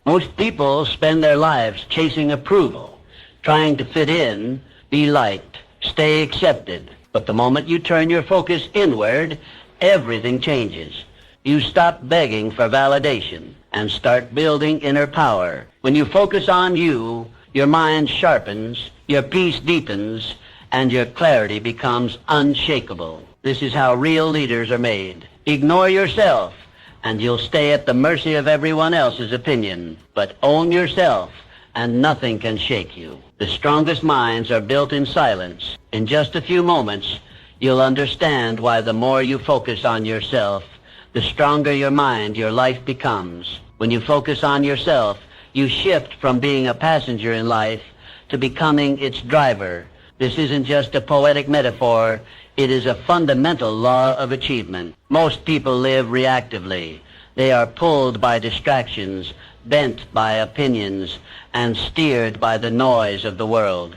Most people spend their lives chasing approval, trying to fit in, be liked, stay accepted. But the moment you turn your focus inward, everything changes. You stop begging for validation and start building inner power. When you focus on you, your mind sharpens, your peace deepens, and your clarity becomes unshakable. This is how real leaders are made. Ignore yourself, and you'll stay at the mercy of everyone else's opinion. But own yourself, and nothing can shake you. The strongest minds are built in silence. In just a few moments, you'll understand why the more you focus on yourself, the stronger your mind, your life becomes. When you focus on yourself, you shift from being a passenger in life to becoming its driver. This isn't just a poetic metaphor. It is a fundamental law of achievement. Most people live reactively. They are pulled by distractions, bent by opinions, and steered by the noise of the world.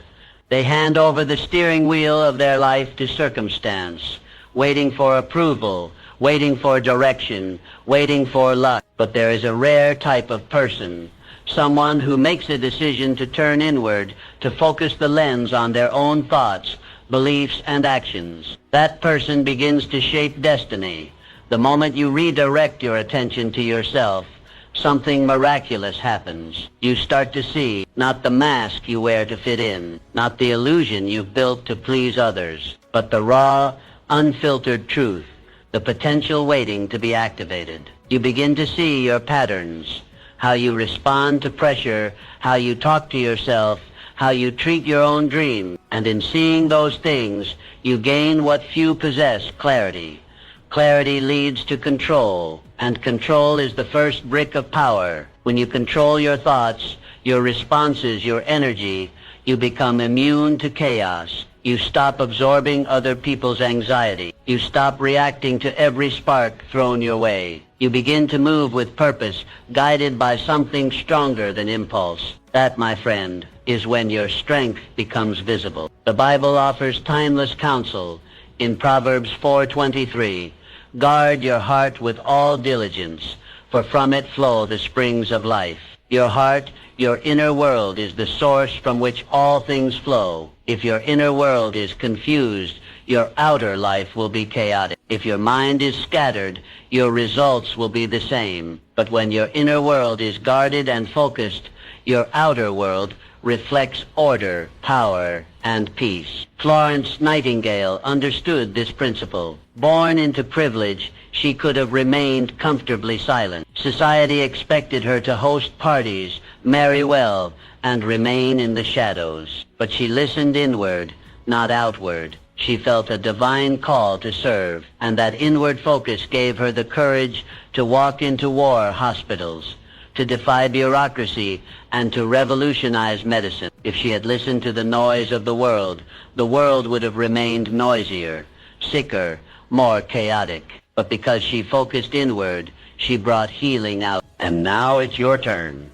They hand over the steering wheel of their life to circumstance, waiting for approval, waiting for direction, waiting for luck. But there is a rare type of person, someone who makes a decision to turn inward, to focus the lens on their own thoughts, beliefs, and actions. That person begins to shape destiny. The moment you redirect your attention to yourself, something miraculous happens. You start to see not the mask you wear to fit in, not the illusion you've built to please others, but the raw, unfiltered truth, the potential waiting to be activated. You begin to see your patterns, how you respond to pressure, how you talk to yourself, how you treat your own dream. And in seeing those things, you gain what few possess, clarity. Clarity leads to control, and control is the first brick of power. When you control your thoughts, your responses, your energy, you become immune to chaos. You stop absorbing other people's anxiety. You stop reacting to every spark thrown your way. You begin to move with purpose, guided by something stronger than impulse. That, my friend, is when your strength becomes visible. The Bible offers timeless counsel in Proverbs 4:23. Guard your heart with all diligence, for from it flow the springs of life. Your heart, your inner world, is the source from which all things flow. If your inner world is confused, your outer life will be chaotic. If your mind is scattered, your results will be the same. But when your inner world is guarded and focused, your outer world reflects order, power, and peace. Florence Nightingale understood this principle. Born into privilege, she could have remained comfortably silent. Society expected her to host parties, marry well, and remain in the shadows. But she listened inward, not outward. She felt a divine call to serve, and that inward focus gave her the courage to walk into war hospitals, to defy bureaucracy, and to revolutionize medicine. If she had listened to the noise of the world would have remained noisier, sicker, more chaotic. But because she focused inward, she brought healing out. And now it's your turn.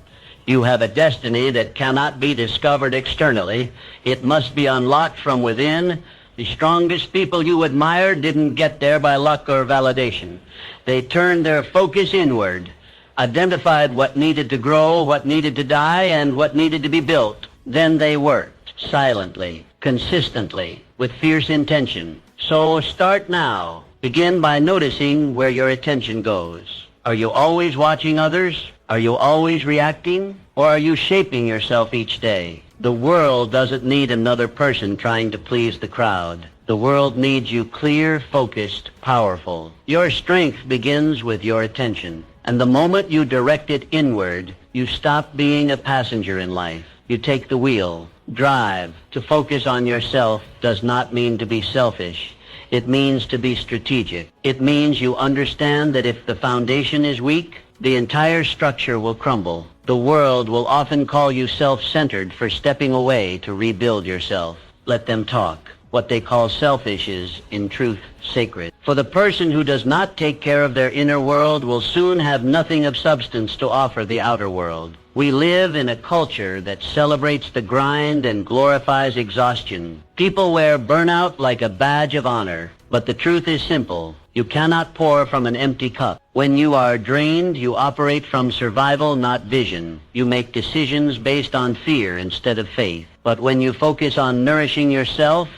You have a destiny that cannot be discovered externally. It must be unlocked from within. The strongest people you admire didn't get there by luck or validation. They turned their focus inward, identified what needed to grow, what needed to die, and what needed to be built. Then they worked, silently, consistently, with fierce intention. So start now. Begin by noticing where your attention goes. Are you always watching others? Are you always reacting? Or are you shaping yourself each day? The world doesn't need another person trying to please the crowd. The world needs you clear, focused, powerful. Your strength begins with your attention. And the moment you direct it inward, you stop being a passenger in life. You take the wheel. Drive. To focus on yourself does not mean to be selfish. It means to be strategic. It means you understand that if the foundation is weak, the entire structure will crumble. The world will often call you self-centered for stepping away to rebuild yourself. Let them talk. What they call selfish is, in truth, sacred. For the person who does not take care of their inner world will soon have nothing of substance to offer the outer world. We live in a culture that celebrates the grind and glorifies exhaustion. People wear burnout like a badge of honor. But the truth is simple. You cannot pour from an empty cup. When you are drained, you operate from survival, not vision. You make decisions based on fear instead of faith. But when you focus on nourishing yourself,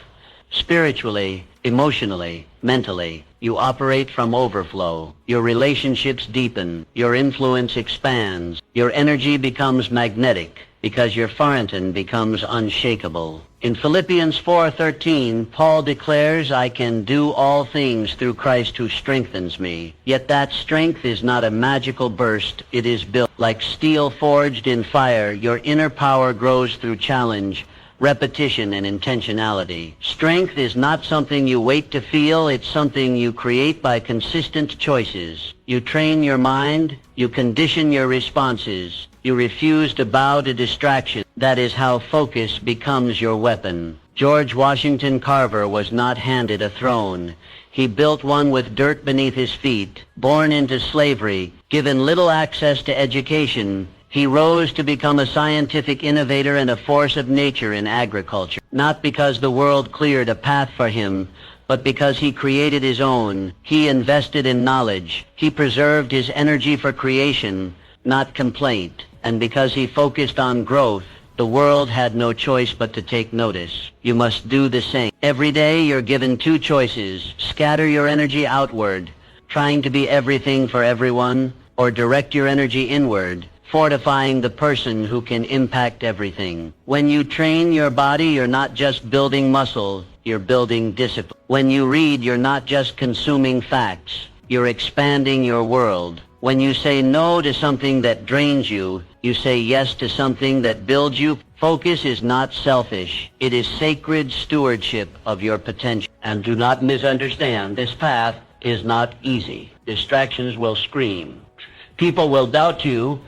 spiritually, emotionally, mentally, you operate from overflow. Your relationships deepen. Your influence expands. Your energy becomes magnetic because your fountain becomes unshakable. In Philippians 4:13, Paul declares, I can do all things through Christ who strengthens me. Yet that strength is not a magical burst. It is built. Like steel forged in fire, your inner power grows through challenge, repetition, and intentionality. Strength is not something you wait to feel. It's something you create by consistent choices. You train your mind. You condition your responses. You refuse to bow to distraction. That is how focus becomes your weapon. George Washington Carver was not handed a throne. He built one with dirt beneath his feet. Born into slavery, given little access to education, he rose to become a scientific innovator and a force of nature in agriculture. Not because the world cleared a path for him, but because he created his own. He invested in knowledge. He preserved his energy for creation, not complaint. And because he focused on growth, the world had no choice but to take notice. You must do the same. Every day you're given two choices. Scatter your energy outward, trying to be everything for everyone, or direct your energy inward, fortifying the person who can impact everything. When you train your body, you're not just building muscle, you're building discipline. When you read, you're not just consuming facts, you're expanding your world. When you say no to something that drains you, you say yes to something that builds you. Focus is not selfish. It is sacred stewardship of your potential. And do not misunderstand, this path is not easy. Distractions will scream. People will doubt you.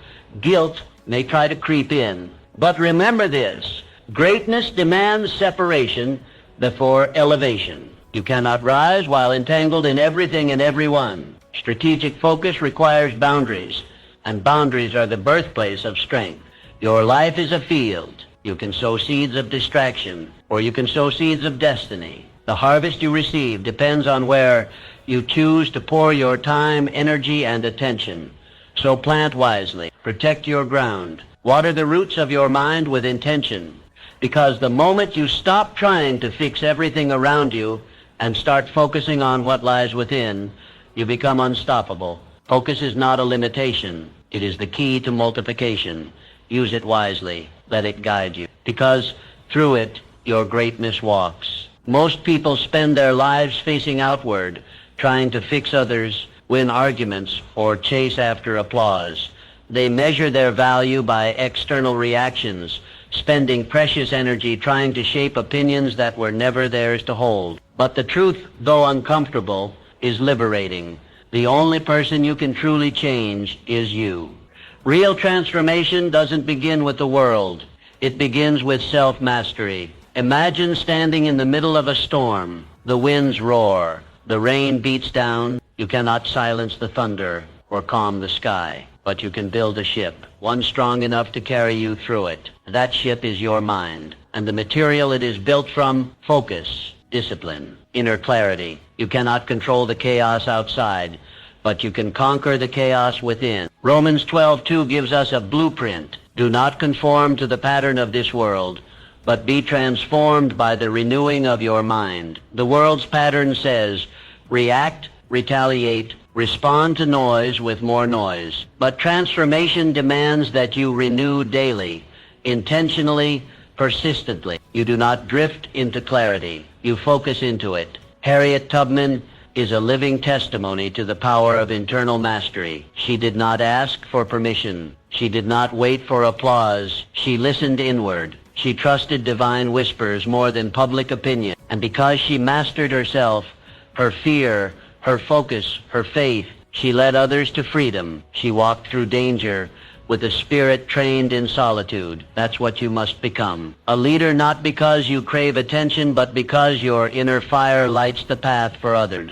Guilt may try to creep in. But remember this, greatness demands separation before elevation. You cannot rise while entangled in everything and everyone. Strategic focus requires boundaries, and boundaries are the birthplace of strength. Your life is a field. You can sow seeds of distraction, or you can sow seeds of destiny. The harvest you receive depends on where you choose to pour your time, energy, and attention. So plant wisely. Protect your ground. Water the roots of your mind with intention. Because the moment you stop trying to fix everything around you and start focusing on what lies within, you become unstoppable. Focus is not a limitation. It is the key to multiplication. Use it wisely. Let it guide you. Because through it, your greatness walks. Most people spend their lives facing outward, trying to fix others, win arguments, or chase after applause. They measure their value by external reactions, spending precious energy trying to shape opinions that were never theirs to hold. But the truth, though uncomfortable, is liberating. The only person you can truly change is you. Real transformation doesn't begin with the world. It begins with self-mastery. Imagine standing in the middle of a storm. The winds roar. The rain beats down. You cannot silence the thunder or calm the sky, but you can build a ship, one strong enough to carry you through it. That ship is your mind, and the material it is built from, focus, discipline, inner clarity. You cannot control the chaos outside, but you can conquer the chaos within. Romans 12:2 gives us a blueprint. Do not conform to the pattern of this world, but be transformed by the renewing of your mind. The world's pattern says, react, retaliate, respond to noise with more noise. But transformation demands that you renew daily, intentionally, persistently. You do not drift into clarity. You focus into it. Harriet Tubman is a living testimony to the power of internal mastery. She did not ask for permission. She did not wait for applause. She listened inward. She trusted divine whispers more than public opinion. And because she mastered herself, her fear, her focus, her faith, she led others to freedom. She walked through danger with a spirit trained in solitude. That's what you must become. A leader not because you crave attention, but because your inner fire lights the path for others.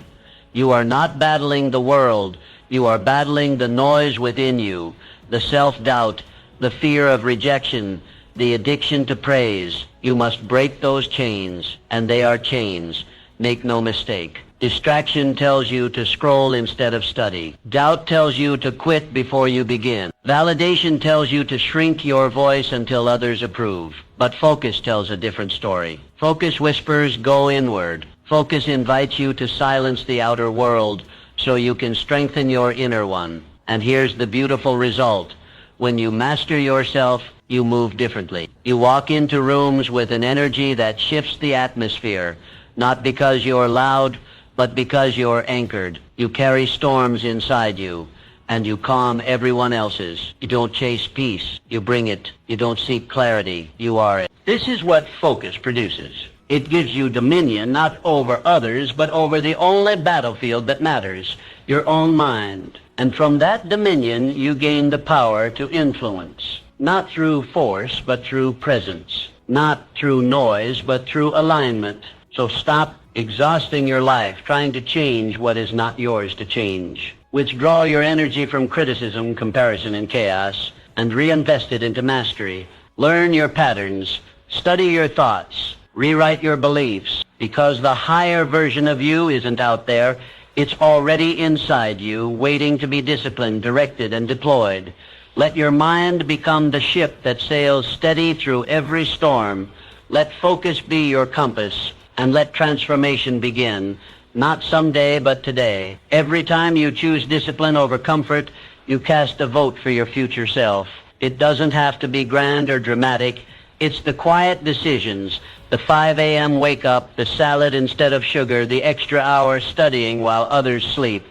You are not battling the world. You are battling the noise within you, the self-doubt, the fear of rejection, the addiction to praise. You must break those chains, and they are chains. Make no mistake. Distraction tells you to scroll instead of study. Doubt tells you to quit before you begin. Validation tells you to shrink your voice until others approve. But focus tells a different story. Focus whispers, go inward. Focus invites you to silence the outer world so you can strengthen your inner one. And here's the beautiful result. When you master yourself, you move differently. You walk into rooms with an energy that shifts the atmosphere, not because you're loud, but because you're anchored. You carry storms inside you, and you calm everyone else's. You don't chase peace, you bring it. You don't seek clarity, you are it. This is what focus produces. It gives you dominion not over others, but over the only battlefield that matters, your own mind. And from that dominion, you gain the power to influence. Not through force, but through presence. Not through noise, but through alignment. So stop exhausting your life trying to change what is not yours to change. Withdraw your energy from criticism, comparison, and chaos, and reinvest it into mastery. Learn your patterns. Study your thoughts. Rewrite your beliefs. Because the higher version of you isn't out there. It's already inside you, waiting to be disciplined, directed, and deployed. Let your mind become the ship that sails steady through every storm. Let focus be your compass, and let transformation begin. Not someday, but today. Every time you choose discipline over comfort, you cast a vote for your future self. It doesn't have to be grand or dramatic. It's the quiet decisions, the 5 a.m. wake-up, the salad instead of sugar, the extra hour studying while others sleep,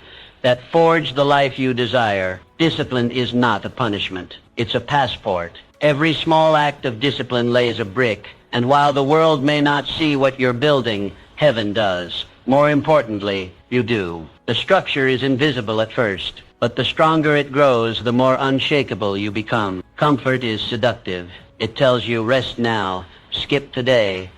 that forge the life you desire. Discipline is not a punishment. It's a passport. Every small act of discipline lays a brick, and while the world may not see what you're building, heaven does. More importantly, you do. The structure is invisible at first, but the stronger it grows, the more unshakable you become. Comfort is seductive. It tells you rest now, skip today,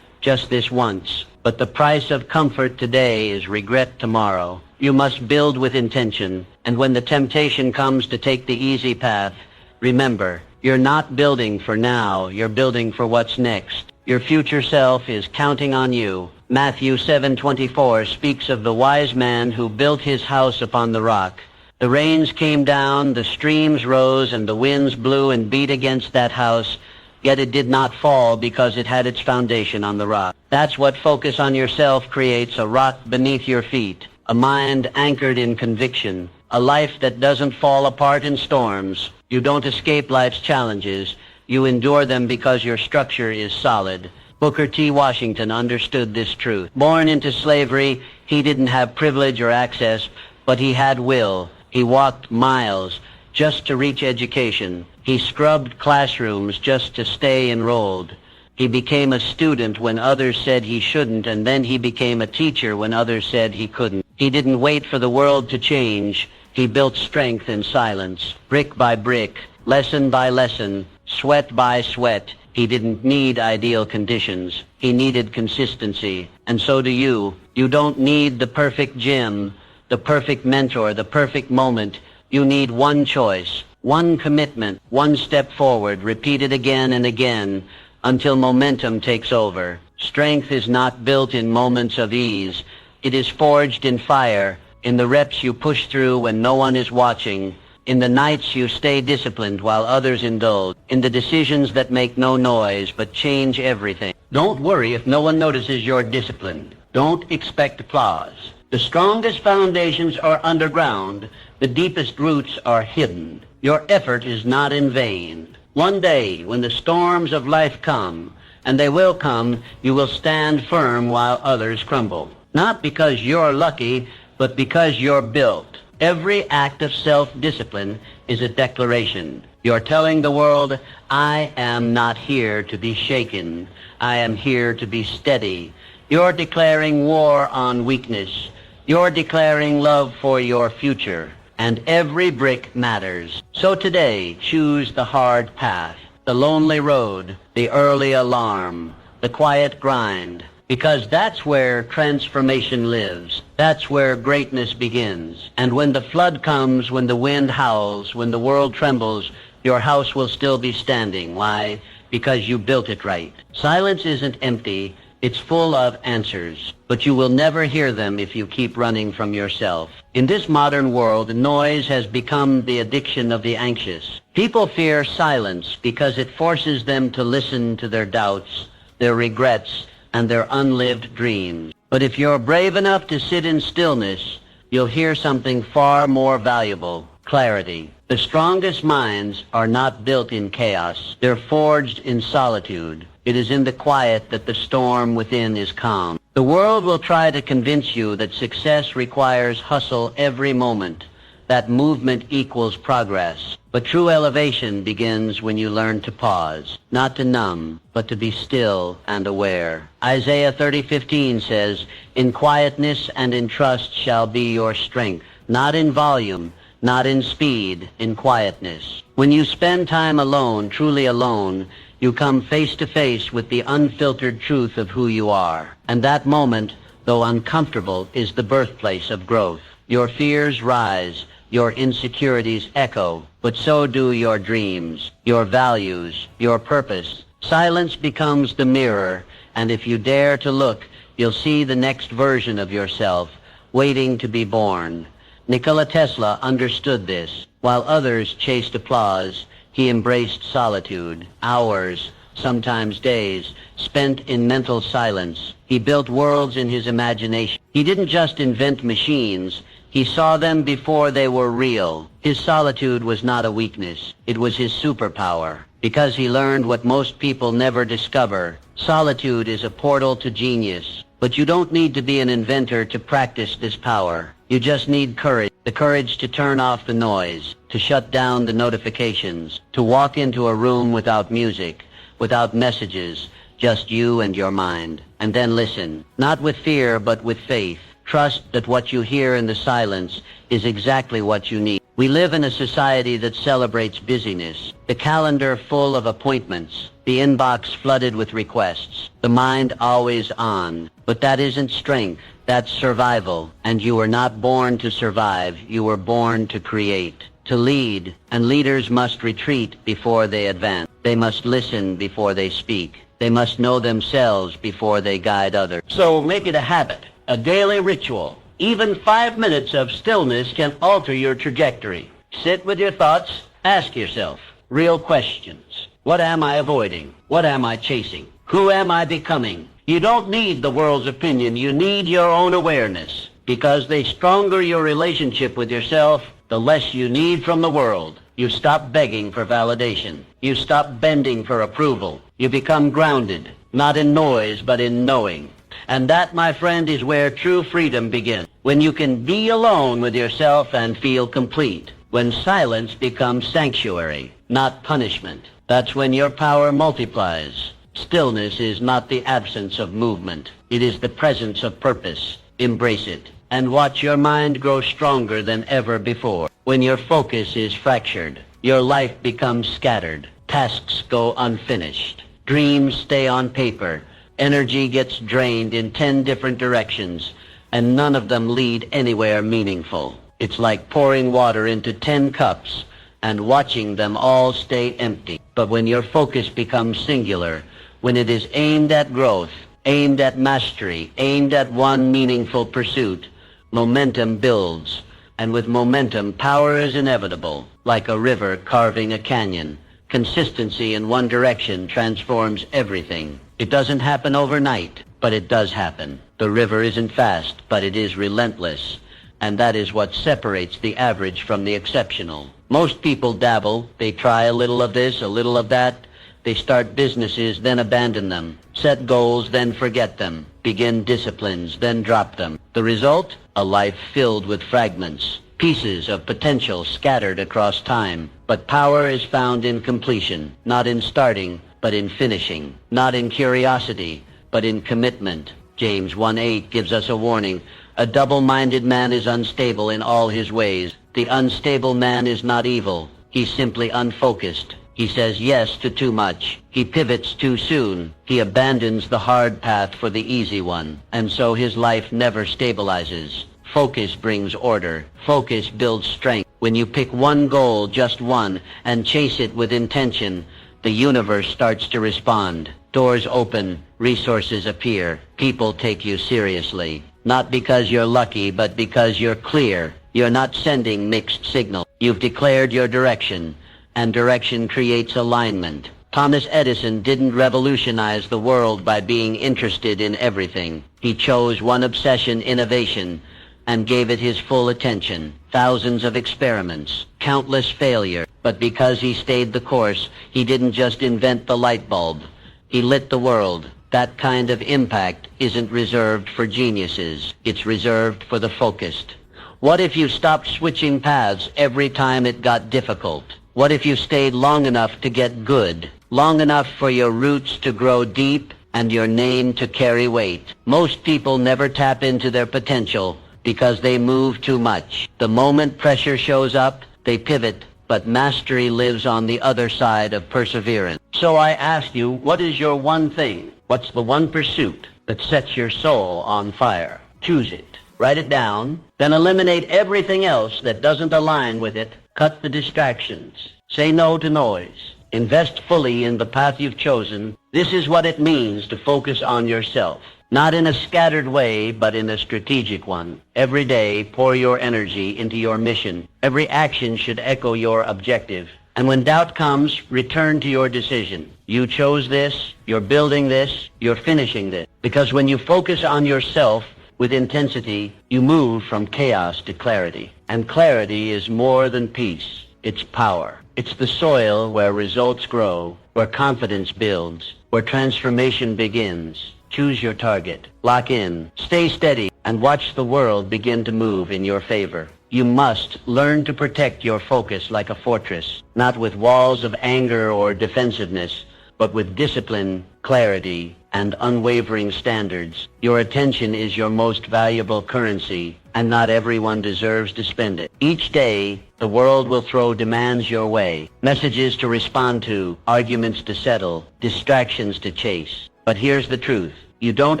just this once. But the price of comfort today is regret tomorrow. You must build with intention, and when the temptation comes to take the easy path, remember, you're not building for now, you're building for what's next. Your future self is counting on you. Matthew 7:24 speaks of the wise man who built his house upon the rock. The rains came down, the streams rose, and the winds blew and beat against that house, yet it did not fall because it had its foundation on the rock. That's what focus on yourself creates, a rock beneath your feet, a mind anchored in conviction, a life that doesn't fall apart in storms. You don't escape life's challenges. You endure them because your structure is solid. Booker T. Washington understood this truth. Born into slavery, he didn't have privilege or access, but he had will. He walked miles just to reach education. He scrubbed classrooms just to stay enrolled. He became a student when others said he shouldn't, and then he became a teacher when others said he couldn't. He didn't wait for the world to change. He built strength in silence, brick by brick, lesson by lesson, sweat by sweat. He didn't need ideal conditions. He needed consistency. And so do you. You don't need the perfect gym, the perfect mentor, the perfect moment. You need one choice, one commitment, one step forward, repeated again and again until momentum takes over. Strength is not built in moments of ease. It is forged in fire, in the reps you push through when no one is watching, in the nights you stay disciplined while others indulge, in the decisions that make no noise but change everything. Don't worry if no one notices you're disciplined. Don't expect applause. The strongest foundations are underground. The deepest roots are hidden. Your effort is not in vain. One day, when the storms of life come, and they will come, you will stand firm while others crumble. Not because you're lucky, but because you're built. Every act of self-discipline is a declaration. You're telling the world, I am not here to be shaken. I am here to be steady. You're declaring war on weakness. You're declaring love for your future. And every brick matters. So today, choose the hard path, the lonely road, the early alarm, the quiet grind. Because that's where transformation lives. That's where greatness begins. And when the flood comes, when the wind howls, when the world trembles, your house will still be standing. Why? Because you built it right. Silence isn't empty. It's full of answers, but you will never hear them if you keep running from yourself. In this modern world, noise has become the addiction of the anxious. People fear silence because it forces them to listen to their doubts, their regrets, and their unlived dreams. But if you're brave enough to sit in stillness, you'll hear something far more valuable: clarity. The strongest minds are not built in chaos. They're forged in solitude. It is in the quiet that the storm within is calm. The world will try to convince you that success requires hustle every moment, that movement equals progress. But true elevation begins when you learn to pause, not to numb, but to be still and aware. Isaiah 30:15 says, "In quietness and in trust shall be your strength," not in volume, not in speed, in quietness. When you spend time alone, truly alone, you come face to face with the unfiltered truth of who you are. And that moment, though uncomfortable, is the birthplace of growth. Your fears rise, your insecurities echo, but so do your dreams, your values, your purpose. Silence becomes the mirror, and if you dare to look, you'll see the next version of yourself, waiting to be born. Nikola Tesla understood this. While others chased applause, he embraced solitude. Hours, sometimes days, spent in mental silence. He built worlds in his imagination. He didn't just invent machines. He saw them before they were real. His solitude was not a weakness. It was his superpower. Because he learned what most people never discover. Solitude is a portal to genius. But you don't need to be an inventor to practice this power. You just need courage. The courage to turn off the noise, to shut down the notifications, to walk into a room without music, without messages, just you and your mind. And then listen, not with fear, but with faith. Trust that what you hear in the silence is exactly what you need. We live in a society that celebrates busyness, the calendar full of appointments, the inbox flooded with requests, the mind always on. But that isn't strength, that's survival. And you were not born to survive, you were born to create, to lead. And leaders must retreat before they advance. They must listen before they speak. They must know themselves before they guide others. So make it a habit, a daily ritual. Even 5 minutes of stillness can alter your trajectory. Sit with your thoughts, ask yourself real questions. What am I avoiding? What am I chasing? Who am I becoming? You don't need the world's opinion, you need your own awareness. Because the stronger your relationship with yourself, the less you need from the world. You stop begging for validation. You stop bending for approval. You become grounded, not in noise, but in knowing. And that, my friend, is where true freedom begins. When you can be alone with yourself and feel complete. When silence becomes sanctuary, not punishment. That's when your power multiplies. Stillness is not the absence of movement. It is the presence of purpose. Embrace it. And watch your mind grow stronger than ever before. When your focus is fractured, your life becomes scattered. Tasks go unfinished. Dreams stay on paper. Energy gets drained in 10 different directions, and none of them lead anywhere meaningful. It's like pouring water into 10 cups and watching them all stay empty. But when your focus becomes singular, when it is aimed at growth, aimed at mastery, aimed at one meaningful pursuit, momentum builds. And with momentum, power is inevitable, like a river carving a canyon. Consistency in one direction transforms everything. It doesn't happen overnight, but it does happen. The river isn't fast, but it is relentless. And that is what separates the average from the exceptional. Most people dabble. They try a little of this, a little of that. They start businesses, then abandon them. Set goals, then forget them. Begin disciplines, then drop them. The result? A life filled with fragments. Pieces of potential scattered across time. But power is found in completion, not in starting, but in finishing. Not in curiosity, but in commitment. James 1:8 gives us a warning. A double-minded man is unstable in all his ways. The unstable man is not evil. He's simply unfocused. He says yes to too much. He pivots too soon. He abandons the hard path for the easy one. And so his life never stabilizes. Focus brings order. Focus builds strength. When you pick one goal, just one, and chase it with intention, the universe starts to respond. Doors open, resources appear, people take you seriously. Not because you're lucky, but because you're clear. You're not sending mixed signals. You've declared your direction, and direction creates alignment. Thomas Edison didn't revolutionize the world by being interested in everything. He chose one obsession, innovation, and gave it his full attention. Thousands of experiments, countless failure. But because he stayed the course, he didn't just invent the light bulb. He lit the world. That kind of impact isn't reserved for geniuses. It's reserved for the focused. What if you stopped switching paths every time it got difficult? What if you stayed long enough to get good? Long enough for your roots to grow deep and your name to carry weight? Most people never tap into their potential because they move too much. The moment pressure shows up, they pivot, but mastery lives on the other side of perseverance. So I ask you, what is your one thing? What's the one pursuit that sets your soul on fire? Choose it. Write it down. Then eliminate everything else that doesn't align with it. Cut the distractions. Say no to noise. Invest fully in the path you've chosen. This is what it means to focus on yourself. Not in a scattered way, but in a strategic one. Every day, pour your energy into your mission. Every action should echo your objective. And when doubt comes, return to your decision. You chose this, you're building this, you're finishing this. Because when you focus on yourself with intensity, you move from chaos to clarity. And clarity is more than peace. It's power. It's the soil where results grow, where confidence builds, where transformation begins. Choose your target. Lock in. Stay steady and watch the world begin to move in your favor. You must learn to protect your focus like a fortress, not with walls of anger or defensiveness, but with discipline, clarity, and unwavering standards. Your attention is your most valuable currency, and not everyone deserves to spend it. Each day, the world will throw demands your way, messages to respond to, arguments to settle, distractions to chase. But here's the truth. You don't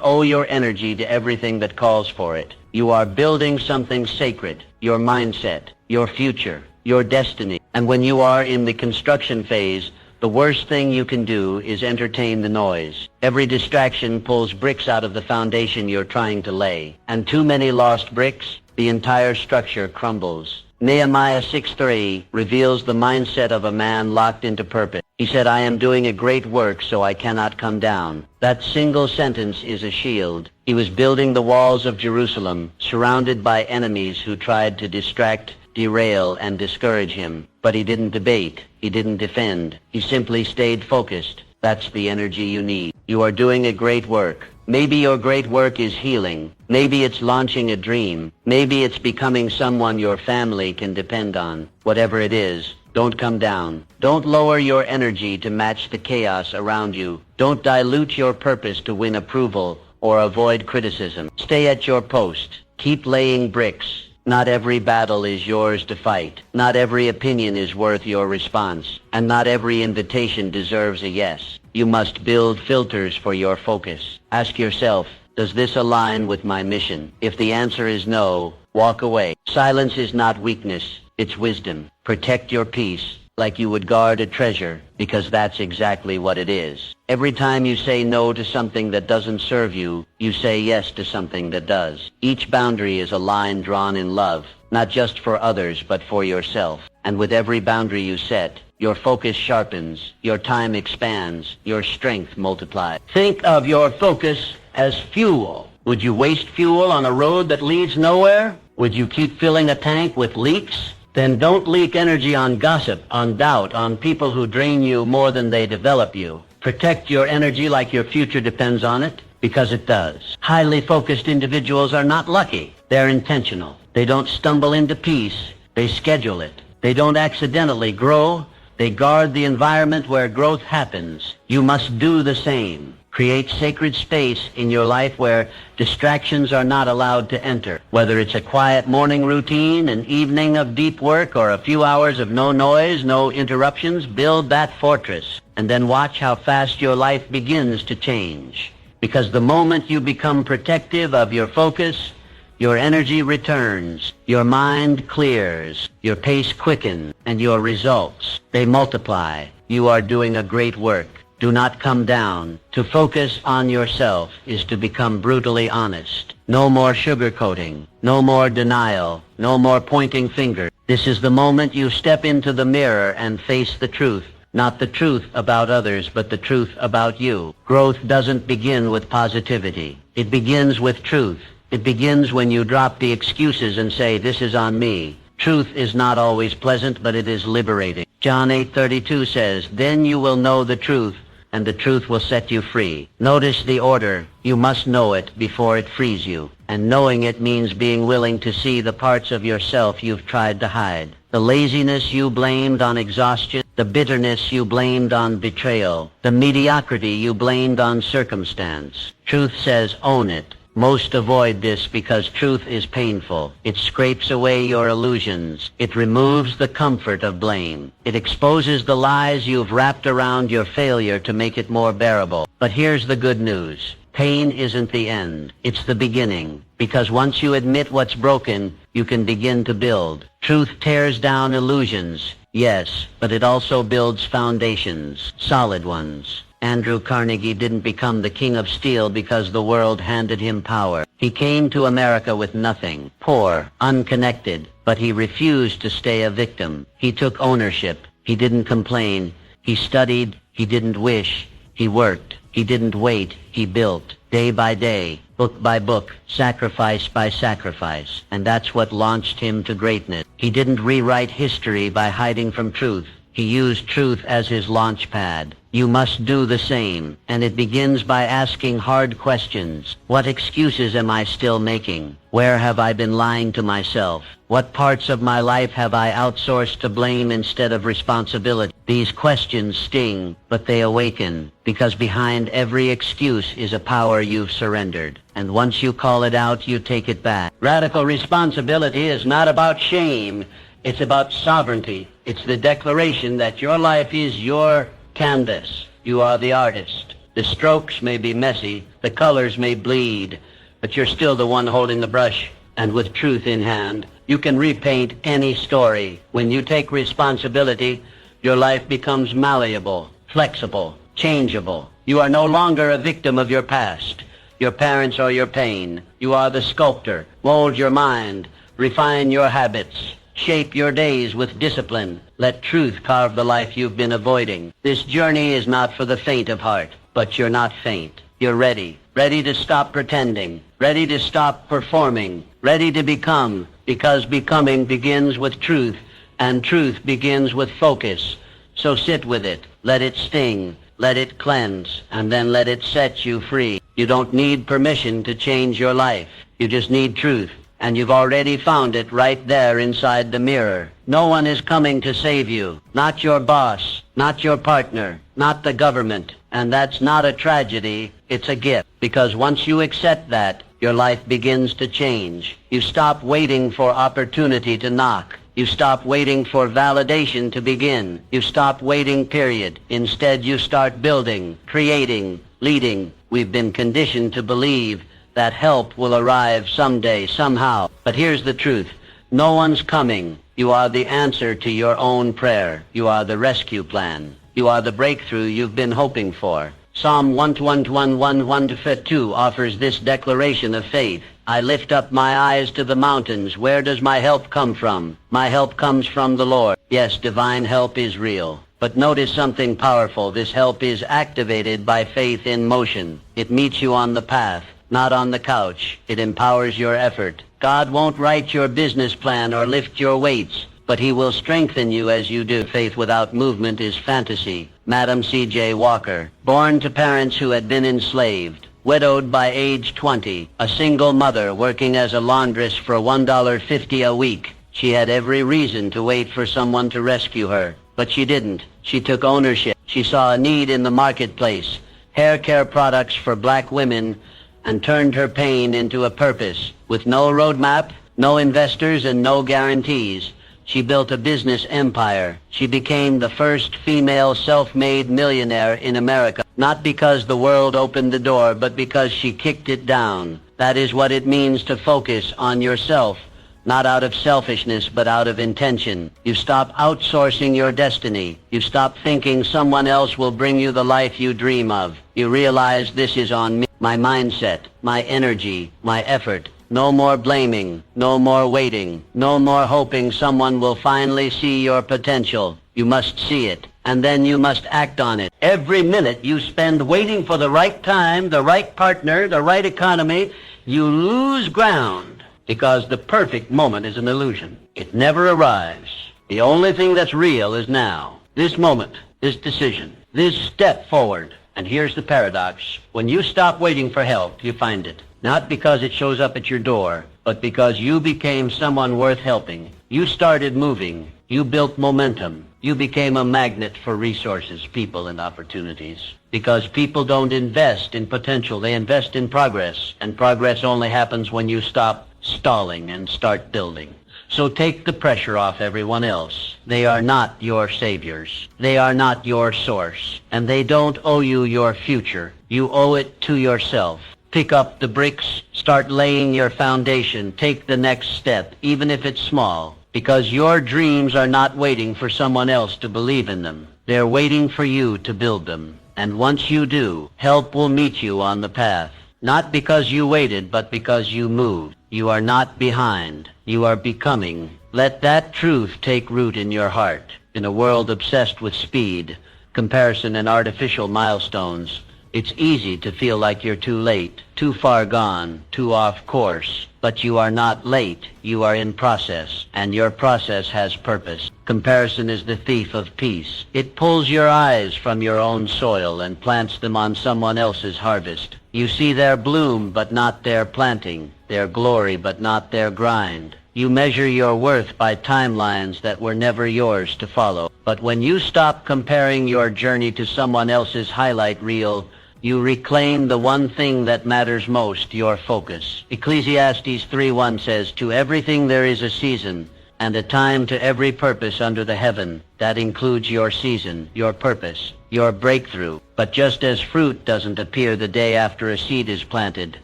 owe your energy to everything that calls for it. You are building something sacred, your mindset, your future, your destiny. And when you are in the construction phase, the worst thing you can do is entertain the noise. Every distraction pulls bricks out of the foundation you're trying to lay. And too many lost bricks, the entire structure crumbles. Nehemiah 6:3 reveals the mindset of a man locked into purpose. He said, I am doing a great work, so I cannot come down. That single sentence is a shield. He was building the walls of Jerusalem, surrounded by enemies who tried to distract, derail, and discourage him. But he didn't debate. He didn't defend. He simply stayed focused. That's the energy you need. You are doing a great work. Maybe your great work is healing. Maybe it's launching a dream. Maybe it's becoming someone your family can depend on. Whatever it is, don't come down. Don't lower your energy to match the chaos around you. Don't dilute your purpose to win approval or avoid criticism. Stay at your post. Keep laying bricks. Not every battle is yours to fight. Not every opinion is worth your response. And not every invitation deserves a yes. You must build filters for your focus. Ask yourself, does this align with my mission? If the answer is no, walk away. Silence is not weakness, it's wisdom. Protect your peace like you would guard a treasure, because that's exactly what it is. Every time you say no to something that doesn't serve you, you say yes to something that does. Each boundary is a line drawn in love, not just for others, but for yourself. And with every boundary you set, your focus sharpens, your time expands, your strength multiplies. Think of your focus as fuel. Would you waste fuel on a road that leads nowhere? Would you keep filling a tank with leaks? Then don't leak energy on gossip, on doubt, on people who drain you more than they develop you. Protect your energy like your future depends on it, because it does. Highly focused individuals are not lucky. They're intentional. They don't stumble into peace. They schedule it. They don't accidentally grow. They guard the environment where growth happens. You must do the same. Create sacred space in your life where distractions are not allowed to enter. Whether it's a quiet morning routine, an evening of deep work, or a few hours of no noise, no interruptions, build that fortress. And then watch how fast your life begins to change. Because the moment you become protective of your focus, your energy returns, your mind clears, your pace quickens, and your results, they multiply. You are doing a great work. Do not come down. To focus on yourself is to become brutally honest. No more sugarcoating. No more denial. No more pointing fingers. This is the moment you step into the mirror and face the truth. Not the truth about others, but the truth about you. Growth doesn't begin with positivity. It begins with truth. It begins when you drop the excuses and say, this is on me. Truth is not always pleasant, but it is liberating. John 8:32 says, then you will know the truth, and the truth will set you free. Notice the order. You must know it before it frees you. And knowing it means being willing to see the parts of yourself you've tried to hide. The laziness you blamed on exhaustion, the bitterness you blamed on betrayal, the mediocrity you blamed on circumstance. Truth says own it. Most avoid this because truth is painful. It scrapes away your illusions. It removes the comfort of blame. It exposes the lies you've wrapped around your failure to make it more bearable. But here's the good news. Pain isn't the end. It's the beginning. Because once you admit what's broken, you can begin to build. Truth tears down illusions, yes, but it also builds foundations, solid ones. Andrew Carnegie didn't become the king of steel because the world handed him power. He came to America with nothing, poor, unconnected, but he refused to stay a victim. He took ownership. He didn't complain. He studied. He didn't wish. He worked. He didn't wait. He built, day by day, book by book, sacrifice by sacrifice. And that's what launched him to greatness. He didn't rewrite history by hiding from truth. He used truth as his launch pad. You must do the same, and it begins by asking hard questions. What excuses am I still making? Where have I been lying to myself? What parts of my life have I outsourced to blame instead of responsibility? These questions sting, but they awaken, because behind every excuse is a power you've surrendered. And once you call it out, you take it back. Radical responsibility is not about shame. It's about sovereignty. It's the declaration that your life is your canvas. You are the artist. The strokes may be messy, the colors may bleed, but you're still the one holding the brush. And with truth in hand, you can repaint any story. When you take responsibility, your life becomes malleable, flexible, changeable. You are no longer a victim of your past, your parents or your pain. You are the sculptor. Mold your mind, refine your habits. Shape your days with discipline. Let truth carve the life you've been avoiding. This journey is not for the faint of heart, but you're not faint. You're ready. Ready to stop pretending. Ready to stop performing. Ready to become, because becoming begins with truth, and truth begins with focus. So sit with it. Let it sting. Let it cleanse, and then let it set you free. You don't need permission to change your life. You just need truth. And you've already found it right there inside the mirror. No one is coming to save you. Not your boss, not your partner, not the government. And that's not a tragedy, it's a gift. Because once you accept that, your life begins to change. You stop waiting for opportunity to knock. You stop waiting for validation to begin. You stop waiting, period. Instead, you start building, creating, leading. We've been conditioned to believe that help will arrive someday, somehow. But here's the truth. No one's coming. You are the answer to your own prayer. You are the rescue plan. You are the breakthrough you've been hoping for. Psalm 121:1-2 offers this declaration of faith. I lift up my eyes to the mountains. Where does my help come from? My help comes from the Lord. Yes, divine help is real. But notice something powerful. This help is activated by faith in motion. It meets you on the path, not on the couch. It empowers your effort. God won't write your business plan or lift your weights, but he will strengthen you as you do. Faith without movement is fantasy. Madam C.J. Walker, born to parents who had been enslaved, widowed by age 20, a single mother working as a laundress for $1.50 a week. She had every reason to wait for someone to rescue her, but she didn't. She took ownership. She saw a need in the marketplace, hair care products for black women, and turned her pain into a purpose. With no roadmap, no investors, and no guarantees, she built a business empire. She became the first female self-made millionaire in America, not because the world opened the door, but because she kicked it down. That is what it means to focus on yourself, not out of selfishness, but out of intention. You stop outsourcing your destiny. You stop thinking someone else will bring you the life you dream of. You realize this is on me, my mindset, my energy, my effort. No more blaming, no more waiting, no more hoping someone will finally see your potential. You must see it, and then you must act on it. Every minute you spend waiting for the right time, the right partner, the right economy, you lose ground, because the perfect moment is an illusion. It never arrives. The only thing that's real is now. This moment, this decision, this step forward. And here's the paradox. When you stop waiting for help, you find it. Not because it shows up at your door, but because you became someone worth helping. You started moving. You built momentum. You became a magnet for resources, people, and opportunities. Because people don't invest in potential, they invest in progress. And progress only happens when you stop stalling and start building. So take the pressure off everyone else. They are not your saviors. They are not your source. And they don't owe you your future. You owe it to yourself. Pick up the bricks, start laying your foundation, take the next step, even if it's small, because your dreams are not waiting for someone else to believe in them. They're waiting for you to build them. And once you do, help will meet you on the path. Not because you waited, but because you moved. You are not behind. You are becoming. Let that truth take root in your heart. In a world obsessed with speed, comparison, and artificial milestones, it's easy to feel like you're too late, too far gone, too off course. But you are not late. You are in process, and your process has purpose. Comparison is the thief of peace. It pulls your eyes from your own soil and plants them on someone else's harvest. You see their bloom, but not their planting, their glory, but not their grind. You measure your worth by timelines that were never yours to follow. But when you stop comparing your journey to someone else's highlight reel, you reclaim the one thing that matters most, your focus. Ecclesiastes 3:1 says, "To everything there is a season, and a time to every purpose under the heaven." That includes your season, your purpose, your breakthrough. But just as fruit doesn't appear the day after a seed is planted,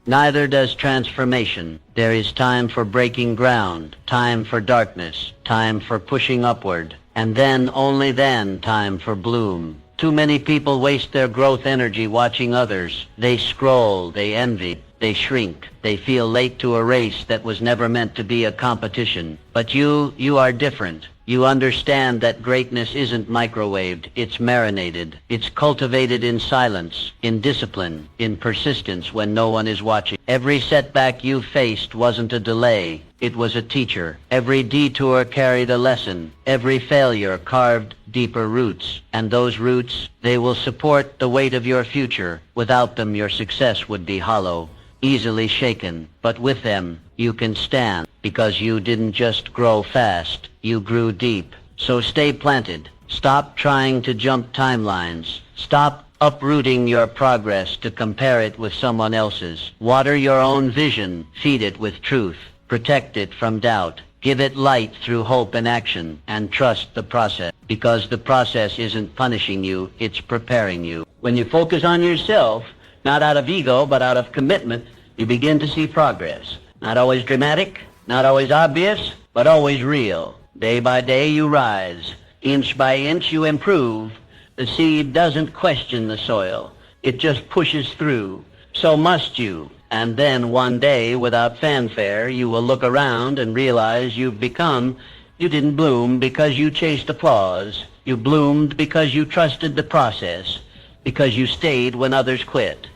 neither does transformation. There is time for breaking ground, time for darkness, time for pushing upward, and then, only then, time for bloom. Too many people waste their growth energy watching others. They scroll, they envy, they shrink. They feel late to a race that was never meant to be a competition. But you are different. You understand that greatness isn't microwaved, it's marinated. It's cultivated in silence, in discipline, in persistence when no one is watching. Every setback you faced wasn't a delay, it was a teacher. Every detour carried a lesson. Every failure carved deeper roots. And those roots, they will support the weight of your future. Without them, your success would be hollow, easily shaken. But with them, you can stand, because you didn't just grow fast, you grew deep. So stay planted. Stop trying to jump timelines. Stop uprooting your progress to compare it with someone else's. Water your own vision. Feed it with truth. Protect it from doubt. Give it light through hope and action. And trust the process, because the process isn't punishing you, it's preparing you. When you focus on yourself, not out of ego, but out of commitment, you begin to see progress. Not always dramatic, not always obvious, but always real. Day by day you rise. Inch by inch you improve. The seed doesn't question the soil. It just pushes through. So must you. And then one day, without fanfare, you will look around and realize you've become. You didn't bloom because you chased applause. You bloomed because you trusted the process, because you stayed when others quit,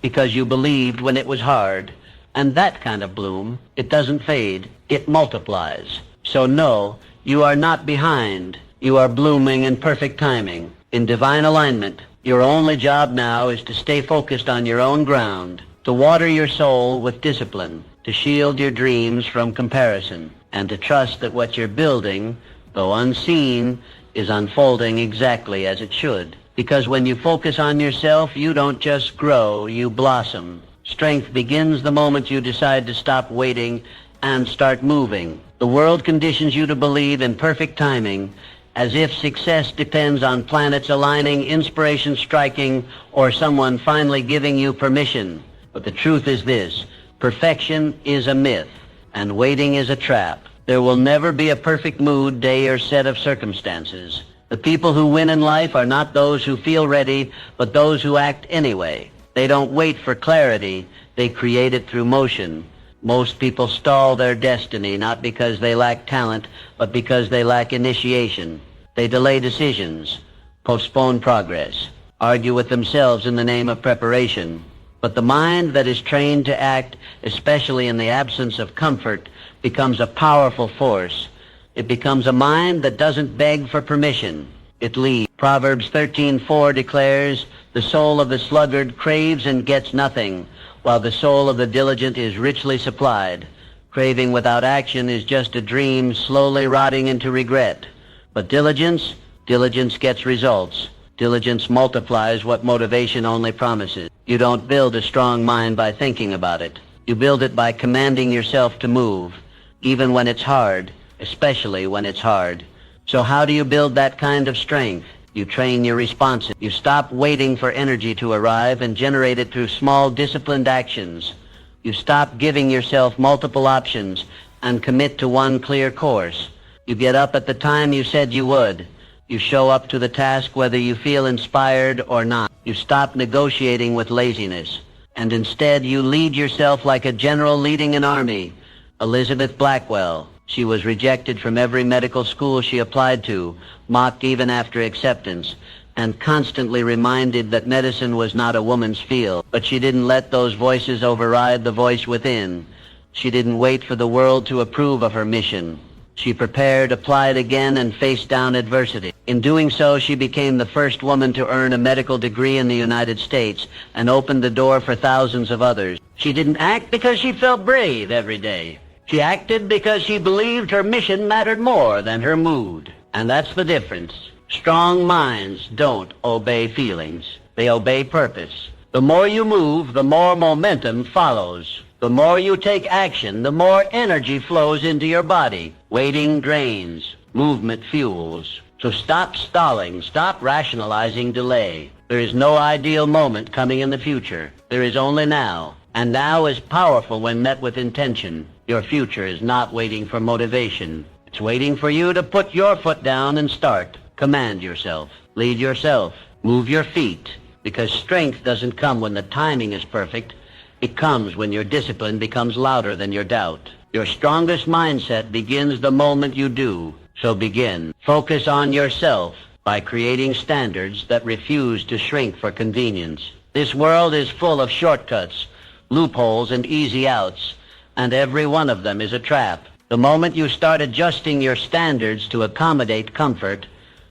because you believed when it was hard. And that kind of bloom, it doesn't fade, it multiplies. So no, you are not behind. You are blooming in perfect timing, in divine alignment. Your only job now is to stay focused on your own ground, to water your soul with discipline, to shield your dreams from comparison, and to trust that what you're building, though unseen, is unfolding exactly as it should. Because when you focus on yourself, you don't just grow, you blossom. Strength begins the moment you decide to stop waiting and start moving. The world conditions you to believe in perfect timing, as if success depends on planets aligning, inspiration striking, or someone finally giving you permission. But the truth is this: perfection is a myth. and waiting is a trap. There will never be a perfect mood, day, or set of circumstances. The people who win in life are not those who feel ready, but those who act anyway. They don't wait for clarity, they create it through motion. Most people stall their destiny not because they lack talent, but because they lack initiation. They delay decisions, postpone progress, argue with themselves in the name of preparation. But the mind that is trained to act, especially in the absence of comfort, becomes a powerful force. It becomes a mind that doesn't beg for permission. It leads. Proverbs 13:4 declares, "The soul of the sluggard craves and gets nothing, while the soul of the diligent is richly supplied." Craving without action is just a dream slowly rotting into regret. But diligence gets results. Diligence multiplies what motivation only promises. You don't build a strong mind by thinking about it. You build it by commanding yourself to move, even when it's hard, especially when it's hard. So how do you build that kind of strength? You train your responses. You stop waiting for energy to arrive and generate it through small, disciplined actions. You stop giving yourself multiple options and commit to one clear course. You get up at the time you said you would. You show up to the task whether you feel inspired or not. You stop negotiating with laziness, and instead you lead yourself like a general leading an army. Elizabeth Blackwell. She was rejected from every medical school she applied to, mocked even after acceptance, and constantly reminded that medicine was not a woman's field. But she didn't let those voices override the voice within. She didn't wait for the world to approve of her mission. She prepared, applied again, and faced down adversity. In doing so, she became the first woman to earn a medical degree in the United States and opened the door for thousands of others. She didn't act because she felt brave every day. She acted because she believed her mission mattered more than her mood. And that's the difference. Strong minds don't obey feelings. They obey purpose. The more you move, the more momentum follows. The more you take action, the more energy flows into your body. Waiting drains. Movement fuels. So stop stalling. Stop rationalizing delay. There is no ideal moment coming in the future. There is only now. And now is powerful when met with intention. Your future is not waiting for motivation. It's waiting for you to put your foot down and start. Command yourself. Lead yourself. Move your feet. Because strength doesn't come when the timing is perfect. It comes when your discipline becomes louder than your doubt. Your strongest mindset begins the moment you do. So begin. Focus on yourself by creating standards that refuse to shrink for convenience. This world is full of shortcuts, loopholes, and easy outs, and every one of them is a trap. The moment you start adjusting your standards to accommodate comfort,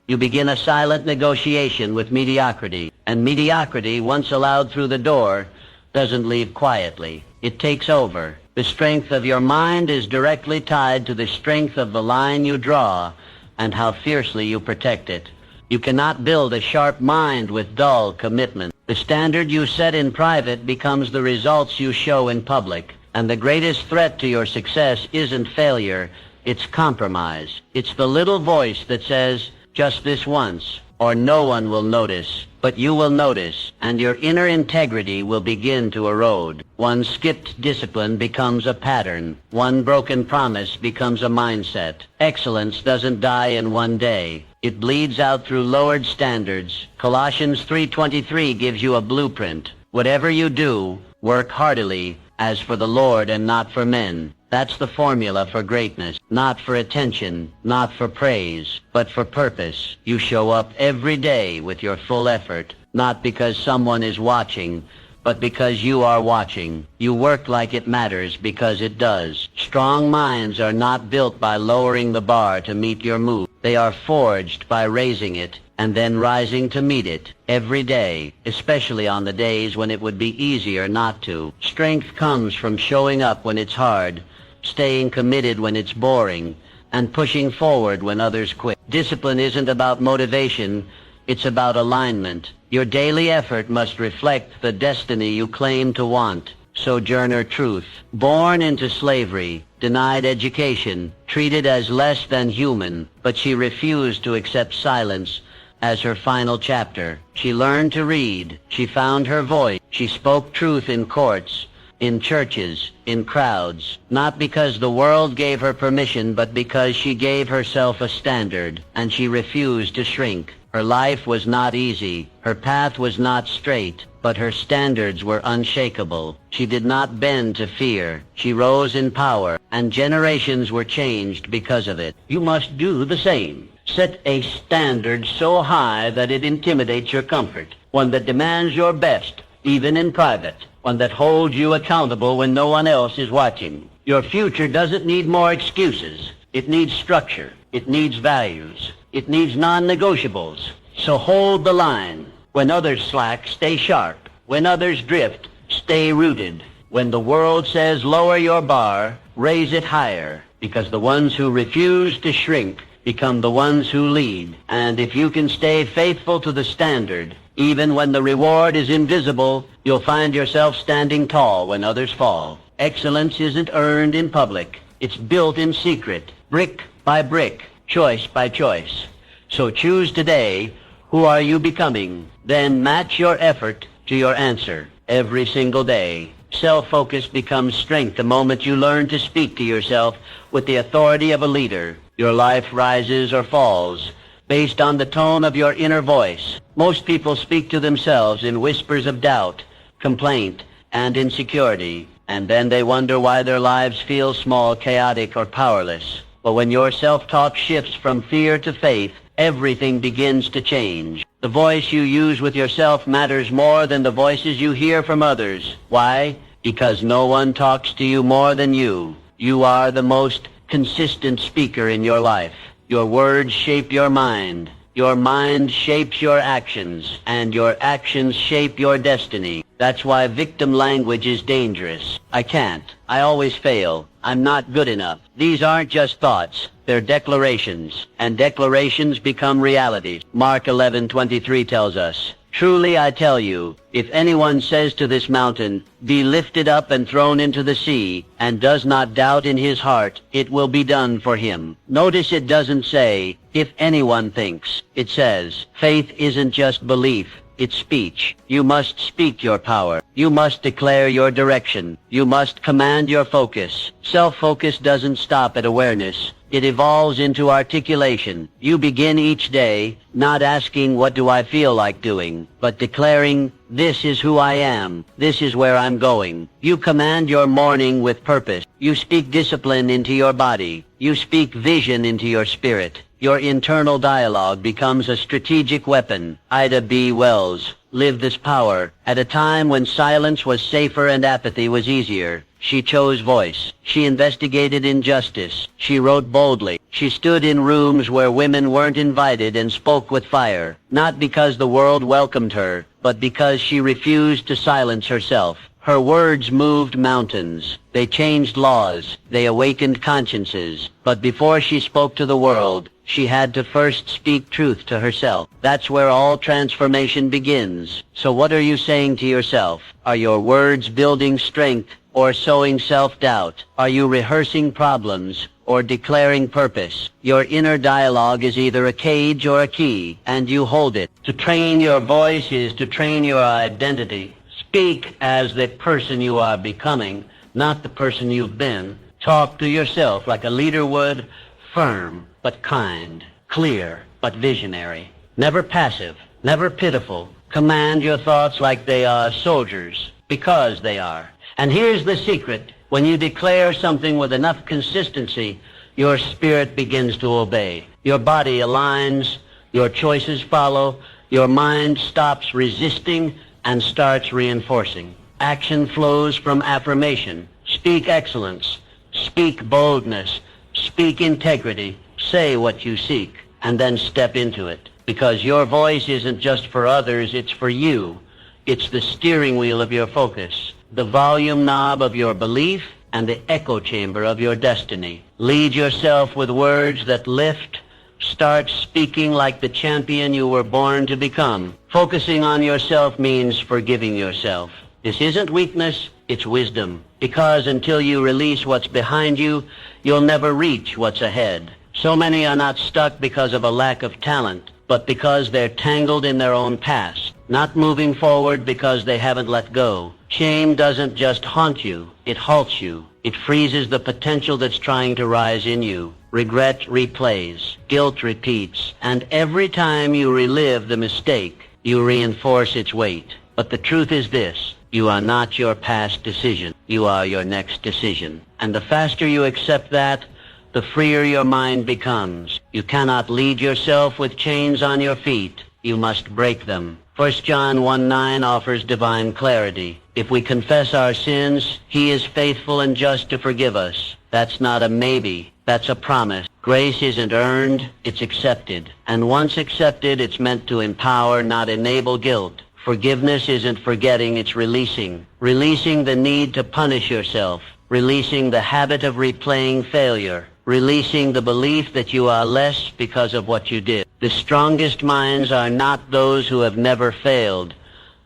you begin a silent negotiation with mediocrity. And mediocrity, once allowed through the door, doesn't leave quietly. It takes over. The strength of your mind is directly tied to the strength of the line you draw and how fiercely you protect it. You cannot build a sharp mind with dull commitment. The standard you set in private becomes the results you show in public. And the greatest threat to your success isn't failure, it's compromise. It's the little voice that says, just this once, or no one will notice. But you will notice, and your inner integrity will begin to erode. One skipped discipline becomes a pattern. One broken promise becomes a mindset. Excellence doesn't die in one day. It bleeds out through lowered standards. Colossians 3:23 gives you a blueprint. Whatever you do, work heartily, as for the Lord and not for men. That's the formula for greatness. Not for attention, not for praise, but for purpose. You show up every day with your full effort, not because someone is watching, but because you are watching. You work like it matters because it does. Strong minds are not built by lowering the bar to meet your mood. They are forged by raising it and then rising to meet it every day, especially on the days when it would be easier not to. Strength comes from showing up when it's hard, staying committed when it's boring, and pushing forward when others quit. Discipline isn't about motivation, it's about alignment. Your daily effort must reflect the destiny you claim to want. Sojourner Truth, born into slavery, denied education, treated as less than human, but she refused to accept silence as her final chapter. She learned to read. She found her voice. She spoke truth in courts. in churches, in crowds, not because the world gave her permission, but because she gave herself a standard, and she refused to shrink. Her life was not easy, her path was not straight, but her standards were unshakable. She did not bend to fear. She rose in power, and generations were changed because of it. You must do the same. Set a standard so high that it intimidates your comfort, one that demands your best, even in private, one that holds you accountable when no one else is watching. Your future doesn't need more excuses. It needs structure. It needs values. It needs non-negotiables. So hold the line. When others slack, stay sharp. When others drift, stay rooted. When the world says lower your bar, raise it higher, because the ones who refuse to shrink become the ones who lead. And if you can stay faithful to the standard, even when the reward is invisible, you'll find yourself standing tall when others fall. Excellence isn't earned in public. It's built in secret, brick by brick, choice by choice. So choose today, who are you becoming? Then match your effort to your answer every single day. Self-focus becomes strength the moment you learn to speak to yourself with the authority of a leader. Your life rises or falls based on the tone of your inner voice. Most people speak to themselves in whispers of doubt, complaint, and insecurity, and then they wonder why their lives feel small, chaotic, or powerless. But when your self-talk shifts from fear to faith, everything begins to change. The voice you use with yourself matters more than the voices you hear from others. Why? Because no one talks to you more than you. You are the most consistent speaker in your life. Your words shape your mind. Your mind shapes your actions, and your actions shape your destiny. That's why victim language is dangerous. I can't. I always fail. I'm not good enough. These aren't just thoughts. They're declarations, and declarations become realities. Mark 11:23 tells us, "Truly I tell you, if anyone says to this mountain, 'Be lifted up and thrown into the sea,' and does not doubt in his heart, it will be done for him." Notice it doesn't say, "If anyone thinks." It says, faith isn't just belief. It's speech. You must speak your power. You must declare your direction. You must command your focus. Self-focus doesn't stop at awareness. It evolves into articulation. You begin each day not asking, "What do I feel like doing?" but declaring, "This is who I am. This is where I'm going." You command your morning with purpose. You speak discipline into your body. You speak vision into your spirit. Your internal dialogue becomes a strategic weapon. Ida B. Wells lived this power at a time when silence was safer and apathy was easier. She chose voice. She investigated injustice. She wrote boldly. She stood in rooms where women weren't invited and spoke with fire, not because the world welcomed her, but because she refused to silence herself. Her words moved mountains. They changed laws. They awakened consciences. But before she spoke to the world, she had to first speak truth to herself. That's where all transformation begins. So what are you saying to yourself? Are your words building strength or sowing self-doubt? Are you rehearsing problems or declaring purpose? Your inner dialogue is either a cage or a key, and you hold it. To train your voice is to train your identity. Speak as the person you are becoming, not the person you've been. Talk to yourself like a leader would, firm but kind, clear but visionary. Never passive, never pitiful. Command your thoughts like they are soldiers, because they are. And here's the secret. When you declare something with enough consistency, your spirit begins to obey. Your body aligns, your choices follow, your mind stops resisting and starts reinforcing. Action flows from affirmation. Speak excellence. Speak boldness. Speak integrity. Say what you seek, and then step into it. Because your voice isn't just for others, it's for you. It's the steering wheel of your focus, the volume knob of your belief, and the echo chamber of your destiny. Lead yourself with words that lift. Start speaking like the champion you were born to become. Focusing on yourself means forgiving yourself. This isn't weakness, it's wisdom. Because until you release what's behind you, you'll never reach what's ahead. So many are not stuck because of a lack of talent, but because they're tangled in their own past. not moving forward because they haven't let go. Shame doesn't just haunt you, it halts you. It freezes the potential that's trying to rise in you. Regret replays, guilt repeats, and every time you relive the mistake, you reinforce its weight. But the truth is this: you are not your past decision. You are your next decision. And the faster you accept that, the freer your mind becomes. You cannot lead yourself with chains on your feet. You must break them. 1 John 1:9 offers divine clarity. If we confess our sins, He is faithful and just to forgive us. That's not a maybe. That's a promise. Grace isn't earned, it's accepted. And once accepted, it's meant to empower, not enable guilt. Forgiveness isn't forgetting, it's releasing. Releasing the need to punish yourself. Releasing the habit of replaying failure. Releasing the belief that you are less because of what you did. The strongest minds are not those who have never failed,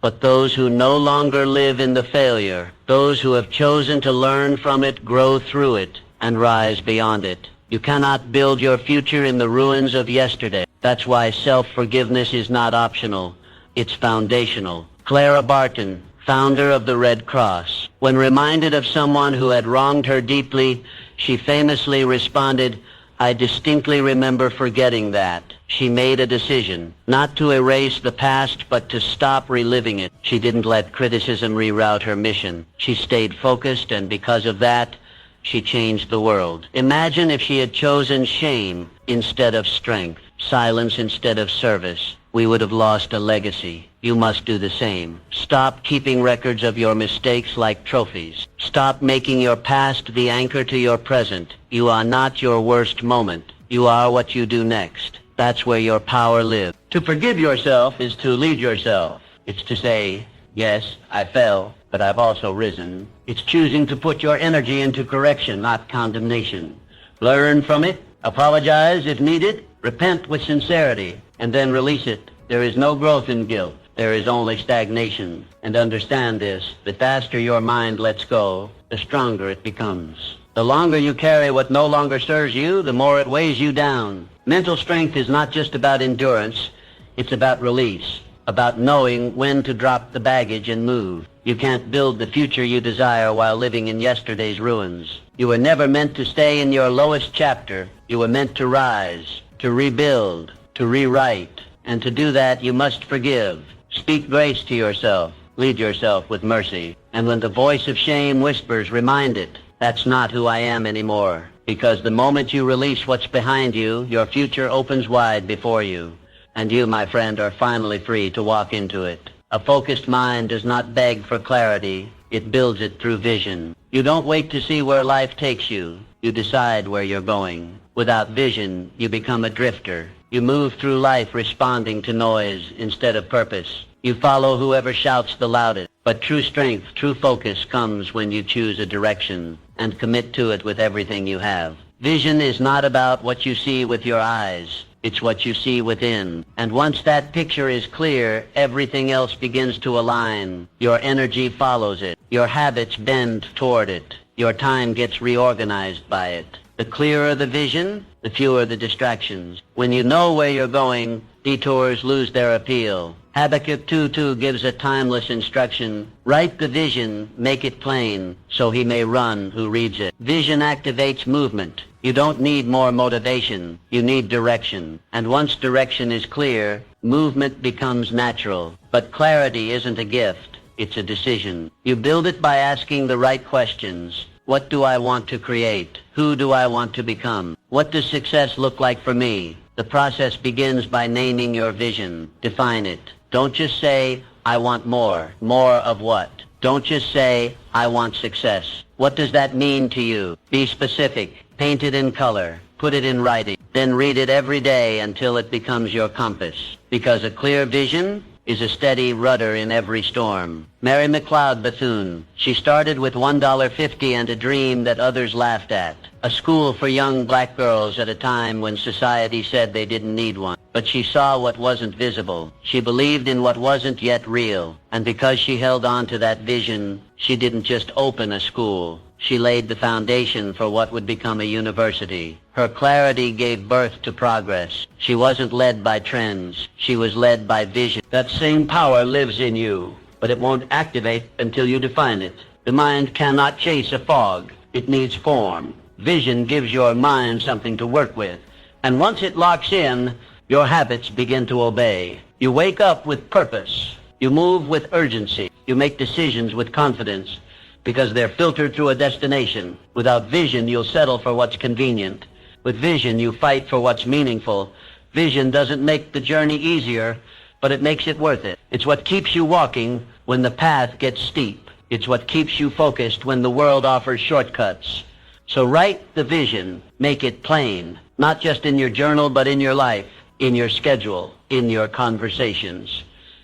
but those who no longer live in the failure. Those who have chosen to learn from it, grow through it, and rise beyond it. You cannot build your future in the ruins of yesterday. That's why self-forgiveness is not optional. It's foundational. Clara Barton, founder of the Red Cross, when reminded of someone who had wronged her deeply, she famously responded, "I distinctly remember forgetting that." She made a decision, not to erase the past, but to stop reliving it. She didn't let criticism reroute her mission. She stayed focused, and because of that, she changed the world. Imagine if she had chosen shame instead of strength, silence instead of service. We would have lost a legacy. You must do the same. Stop keeping records of your mistakes like trophies. Stop making your past the anchor to your present. You are not your worst moment. You are what you do next. That's where your power lives. To forgive yourself is to lead yourself. It's to say, yes, I fell, but I've also risen. It's choosing to put your energy into correction, not condemnation. Learn from it, apologize if needed, repent with sincerity, and then release it. There is no growth in guilt. There is only stagnation. And understand this: the faster your mind lets go, the stronger it becomes. The longer you carry what no longer serves you, the more it weighs you down. Mental strength is not just about endurance. It's about release, about knowing when to drop the baggage and move. You can't build the future you desire while living in yesterday's ruins. You were never meant to stay in your lowest chapter. You were meant to rise, to rebuild, to rewrite. And to do that, you must forgive. Speak grace to yourself. Lead yourself with mercy. And when the voice of shame whispers, remind it, that's not who I am anymore. Because the moment you release what's behind you, your future opens wide before you. And you, my friend, are finally free to walk into it. A focused mind does not beg for clarity. It builds it through vision. You don't wait to see where life takes you. You decide where you're going. Without vision, you become a drifter. You move through life responding to noise instead of purpose. You follow whoever shouts the loudest. But true strength, true focus comes when you choose a direction and commit to it with everything you have. Vision is not about what you see with your eyes. It's what you see within. And once that picture is clear, everything else begins to align. Your energy follows it. Your habits bend toward it. Your time gets reorganized by it. The clearer the vision, the fewer the distractions. When you know where you're going, detours lose their appeal. Habakkuk 2:2 gives a timeless instruction. Write the vision, make it plain, so he may run who reads it. Vision activates movement. You don't need more motivation. You need direction. And once direction is clear, movement becomes natural. But clarity isn't a gift. It's a decision. You build it by asking the right questions. What do I want to create? Who do I want to become? What does success look like for me? The process begins by naming your vision. Define it. Don't just say, I want more. More of what? Don't just say, I want success. What does that mean to you? Be specific. Paint it in color. Put it in writing. Then read it every day until it becomes your compass. Because a clear vision is a steady rudder in every storm. Mary McLeod Bethune. She started with $1.50 and a dream that others laughed at. A school for young black girls at a time when society said they didn't need one. But she saw what wasn't visible. She believed in what wasn't yet real. And because she held on to that vision, she didn't just open a school. She laid the foundation for what would become a university. Her clarity gave birth to progress. She wasn't led by trends. She was led by vision. That same power lives in you, but it won't activate until you define it. The mind cannot chase a fog. It needs form. Vision gives your mind something to work with. And once it locks in, your habits begin to obey. You wake up with purpose. You move with urgency. You make decisions with confidence because they're filtered through a destination. Without vision, you'll settle for what's convenient. With vision, you fight for what's meaningful. Vision doesn't make the journey easier, but it makes it worth it. It's what keeps you walking when the path gets steep. It's what keeps you focused when the world offers shortcuts. So write the vision. Make it plain, not just in your journal, but in your life, in your schedule, in your conversations,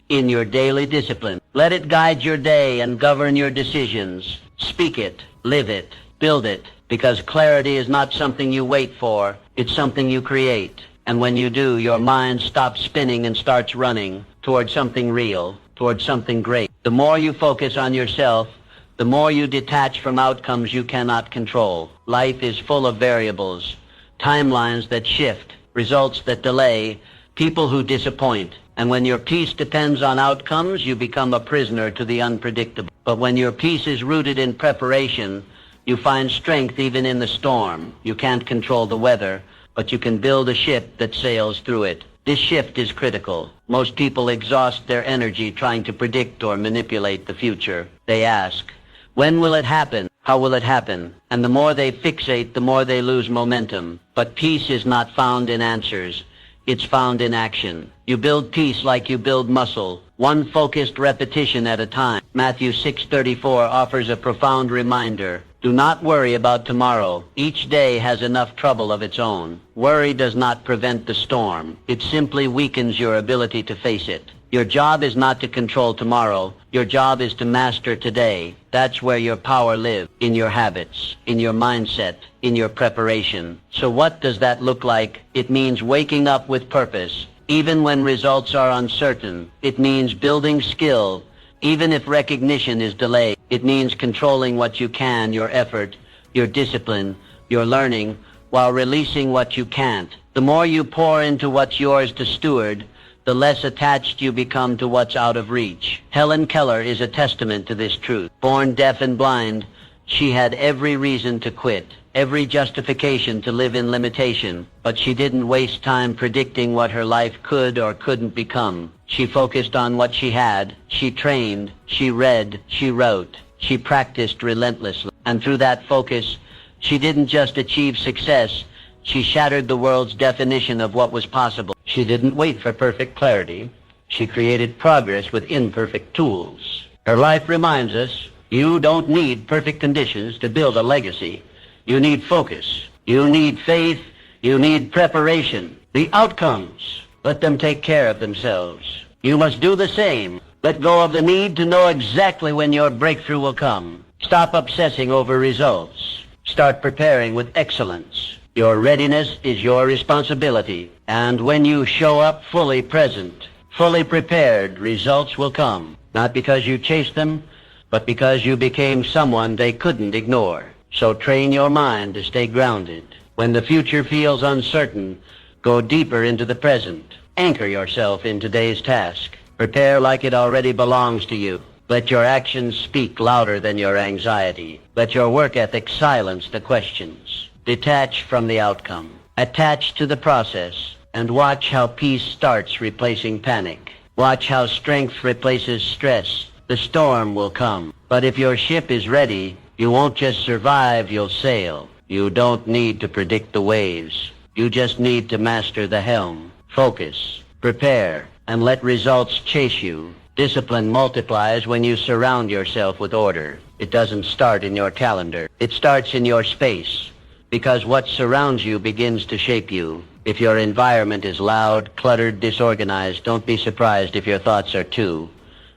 in your daily discipline. Let it guide your day and govern your decisions. Speak it, live it, build it, because clarity is not something you wait for. It's something you create. And when you do, your mind stops spinning and starts running towards something real, towards something great. The more you focus on yourself, the more you detach from outcomes you cannot control. Life is full of variables, timelines that shift, results that delay, people who disappoint. And when your peace depends on outcomes, you become a prisoner to the unpredictable. But when your peace is rooted in preparation, you find strength even in the storm. You can't control the weather, but you can build a ship that sails through it. This shift is critical. Most people exhaust their energy trying to predict or manipulate the future. They ask, when will it happen? How will it happen? And the more they fixate, the more they lose momentum. But peace is not found in answers. It's found in action. You build peace like you build muscle, one focused repetition at a time. Matthew 6:34 offers a profound reminder. Do not worry about tomorrow. Each day has enough trouble of its own. Worry does not prevent the storm. It simply weakens your ability to face it. Your job is not to control tomorrow. Your job is to master today. That's where your power lives, in your habits, in your mindset, in your preparation. So what does that look like? It means waking up with purpose, even when results are uncertain. It means building skill, even if recognition is delayed. It means controlling what you can, your effort, your discipline, your learning, while releasing what you can't. The more you pour into what's yours to steward, the less attached you become to what's out of reach. Helen Keller is a testament to this truth. Born deaf and blind, she had every reason to quit, every justification to live in limitation, but she didn't waste time predicting what her life could or couldn't become. She focused on what she had. She trained, she read, she wrote, she practiced relentlessly. And through that focus, she didn't just achieve success, she shattered the world's definition of what was possible. She didn't wait for perfect clarity. She created progress with imperfect tools. Her life reminds us, you don't need perfect conditions to build a legacy. You need focus. You need faith. You need preparation. The outcomes, let them take care of themselves. You must do the same. Let go of the need to know exactly when your breakthrough will come. Stop obsessing over results. Start preparing with excellence. Your readiness is your responsibility. And when you show up fully present, fully prepared, results will come. Not because you chased them, but because you became someone they couldn't ignore. So train your mind to stay grounded. When the future feels uncertain, go deeper into the present. Anchor yourself in today's task. Prepare like it already belongs to you. Let your actions speak louder than your anxiety. Let your work ethic silence the questions. Detach from the outcome. Attach to the process. And watch how peace starts replacing panic. Watch how strength replaces stress. The storm will come. But if your ship is ready, you won't just survive, you'll sail. You don't need to predict the waves. You just need to master the helm. Focus, prepare, and let results chase you. Discipline multiplies when you surround yourself with order. It doesn't start in your calendar. It starts in your space. Because what surrounds you begins to shape you. If your environment is loud, cluttered, disorganized, don't be surprised if your thoughts are too.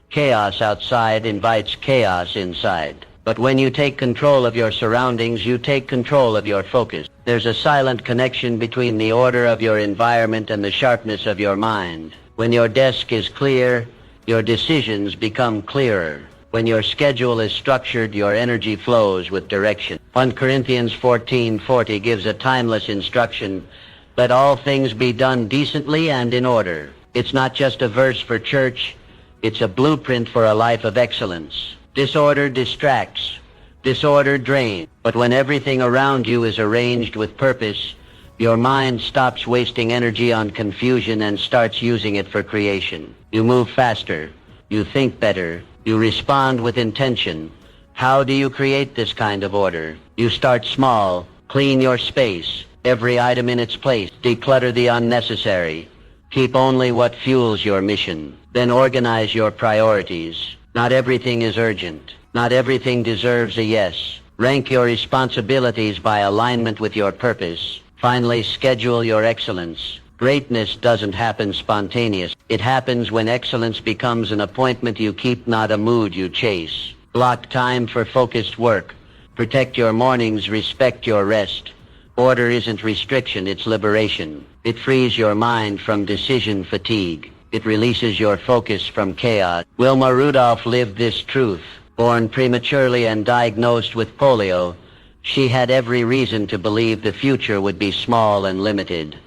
Chaos outside invites chaos inside. But when you take control of your surroundings, you take control of your focus. There's a silent connection between the order of your environment and the sharpness of your mind. When your desk is clear, your decisions become clearer. When your schedule is structured, your energy flows with direction. 1 Corinthians 14:40 gives a timeless instruction: let all things be done decently and in order. It's not just a verse for church, it's a blueprint for a life of excellence. Disorder distracts, disorder drains, but when everything around you is arranged with purpose, your mind stops wasting energy on confusion and starts using it for creation. You move faster, you think better, you respond with intention. How do you create this kind of order? You start small, clean your space, every item in its place, declutter the unnecessary, keep only what fuels your mission. Then organize your priorities. Not everything is urgent. Not everything deserves a yes. Rank your responsibilities by alignment with your purpose. Finally, schedule your excellence. Greatness doesn't happen spontaneous. It happens when excellence becomes an appointment you keep, not a mood you chase. Block time for focused work. Protect your mornings, respect your rest. Order isn't restriction, it's liberation. It frees your mind from decision fatigue. It releases your focus from chaos. Wilma Rudolph lived this truth. Born prematurely and diagnosed with polio, she had every reason to believe the future would be small and limited.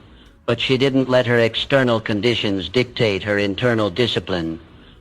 But she didn't let her external conditions dictate her internal discipline.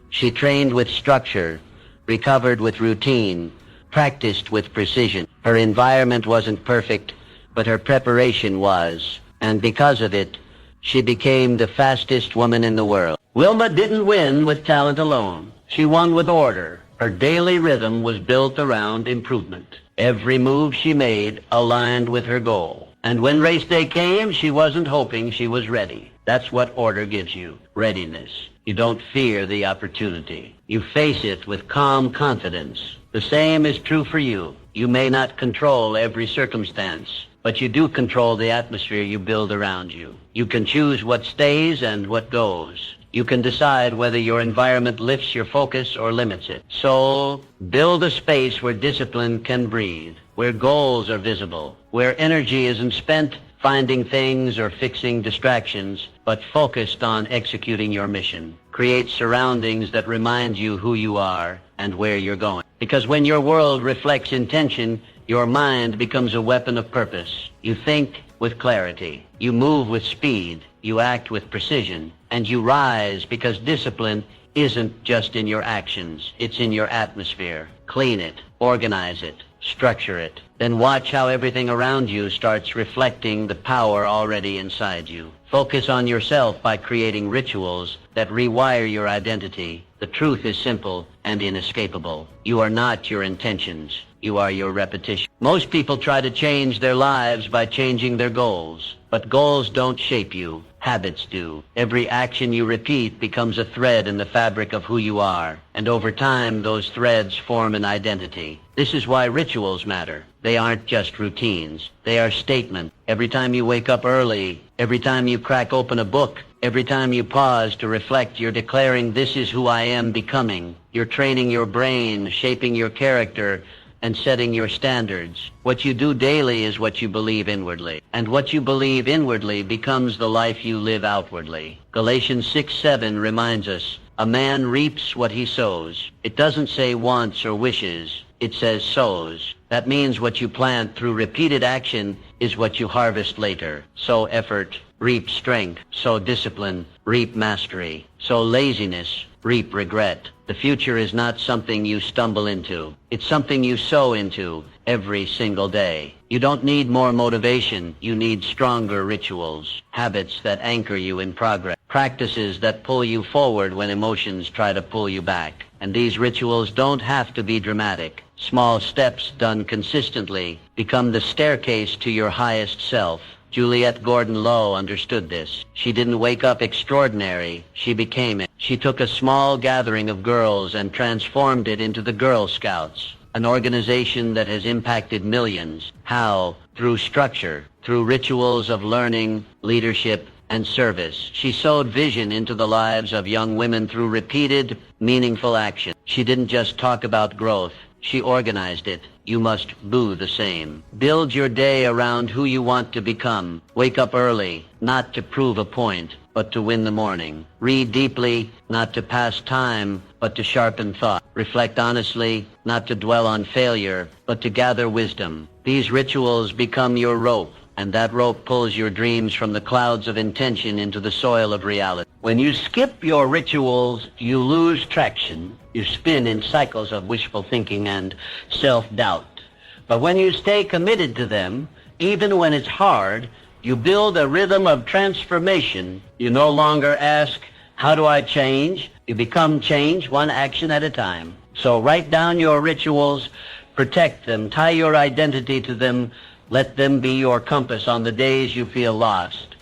She trained with structure, recovered with routine, practiced with precision. Her environment wasn't perfect, but her preparation was. And because of it, she became the fastest woman in the world. Wilma didn't win with talent alone. She won with order. Her daily rhythm was built around improvement. Every move she made aligned with her goal. And when race day came, she wasn't hoping, she was ready. That's what order gives you, readiness. You don't fear the opportunity. You face it with calm confidence. The same is true for you. You may not control every circumstance, but you do control the atmosphere you build around you. You can choose what stays and what goes. You can decide whether your environment lifts your focus or limits it. So, build a space where discipline can breathe, where goals are visible, where energy isn't spent finding things or fixing distractions, but focused on executing your mission. Create surroundings that remind you who you are and where you're going. Because when your world reflects intention, your mind becomes a weapon of purpose. You think with clarity. You move with speed. You act with precision. And you rise because discipline isn't just in your actions. It's in your atmosphere. Clean it. Organize it. Structure it. Then watch how everything around you starts reflecting the power already inside you. Focus on yourself by creating rituals that rewire your identity. The truth is simple and inescapable. You are not your intentions. You are your repetition. Most people try to change their lives by changing their goals. But goals don't shape you. Habits do. Every action you repeat becomes a thread in the fabric of who you are. And over time, those threads form an identity. This is why rituals matter. They aren't just routines. They are statements. Every time you wake up early, every time you crack open a book, every time you pause to reflect, you're declaring, this is who I am becoming. You're training your brain, shaping your character, and setting your standards. What you do daily is what you believe inwardly. And what you believe inwardly becomes the life you live outwardly. Galatians 6:7 reminds us, a man reaps what he sows. It doesn't say wants or wishes. It says sows. That means what you plant through repeated action is what you harvest later. Sow effort, reap strength. Sow discipline, reap mastery. Sow laziness, reap regret. The future is not something you stumble into. It's something you sow into every single day. You don't need more motivation. You need stronger rituals, habits that anchor you in progress, practices that pull you forward when emotions try to pull you back. And these rituals don't have to be dramatic. Small steps done consistently become the staircase to your highest self. Juliette Gordon Low understood this. She didn't wake up extraordinary. She became it. She took a small gathering of girls and transformed it into the Girl Scouts, an organization that has impacted millions. How? Through structure, through rituals of learning, leadership, and service. She sowed vision into the lives of young women through repeated, meaningful action. She didn't just talk about growth. She organized it. You must do the same. Build your day around who you want to become. Wake up early, not to prove a point, but to win the morning. Read deeply, not to pass time, but to sharpen thought. Reflect honestly, not to dwell on failure, but to gather wisdom. These rituals become your rope, and that rope pulls your dreams from the clouds of intention into the soil of reality. When you skip your rituals, you lose traction. You spin in cycles of wishful thinking and self-doubt. But when you stay committed to them, even when it's hard, you build a rhythm of transformation. You no longer ask, how do I change? You become change one action at a time. So write down your rituals, protect them, tie your identity to them, let them be your compass on the days you feel lost.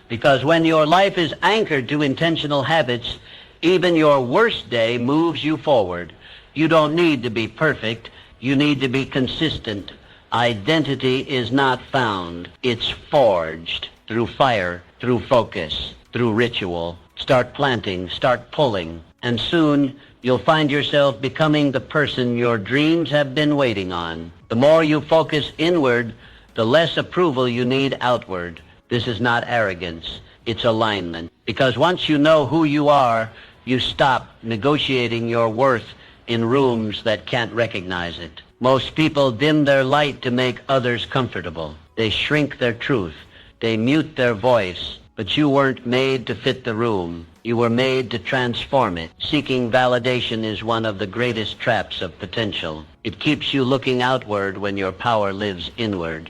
Because when your life is anchored to intentional habits, even your worst day moves you forward. You don't need to be perfect. You need to be consistent. Identity is not found. It's forged through fire, through focus, through ritual. Start planting, start pulling, and soon you'll find yourself becoming the person your dreams have been waiting on. The more you focus inward, the less approval you need outward. This is not arrogance. It's alignment. Because once you know who you are, you stop negotiating your worth in rooms that can't recognize it. Most people dim their light to make others comfortable. They shrink their truth. They mute their voice. But you weren't made to fit the room. You were made to transform it. Seeking validation is one of the greatest traps of potential. It keeps you looking outward when your power lives inward.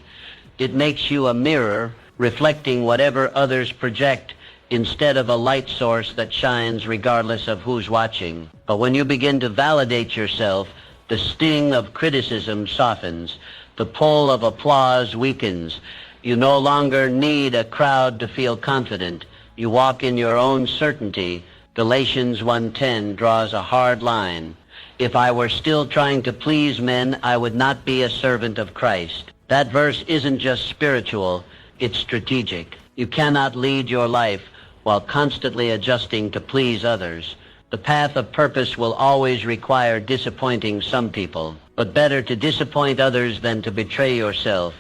It makes you a mirror reflecting whatever others project instead of a light source that shines regardless of who's watching. But when you begin to validate yourself, the sting of criticism softens. The pull of applause weakens. You no longer need a crowd to feel confident. You walk in your own certainty. Galatians 1:10 draws a hard line. If I were still trying to please men, I would not be a servant of Christ. That verse isn't just spiritual, it's strategic. You cannot lead your life while constantly adjusting to please others. The path of purpose will always require disappointing some people, but better to disappoint others than to betray yourself.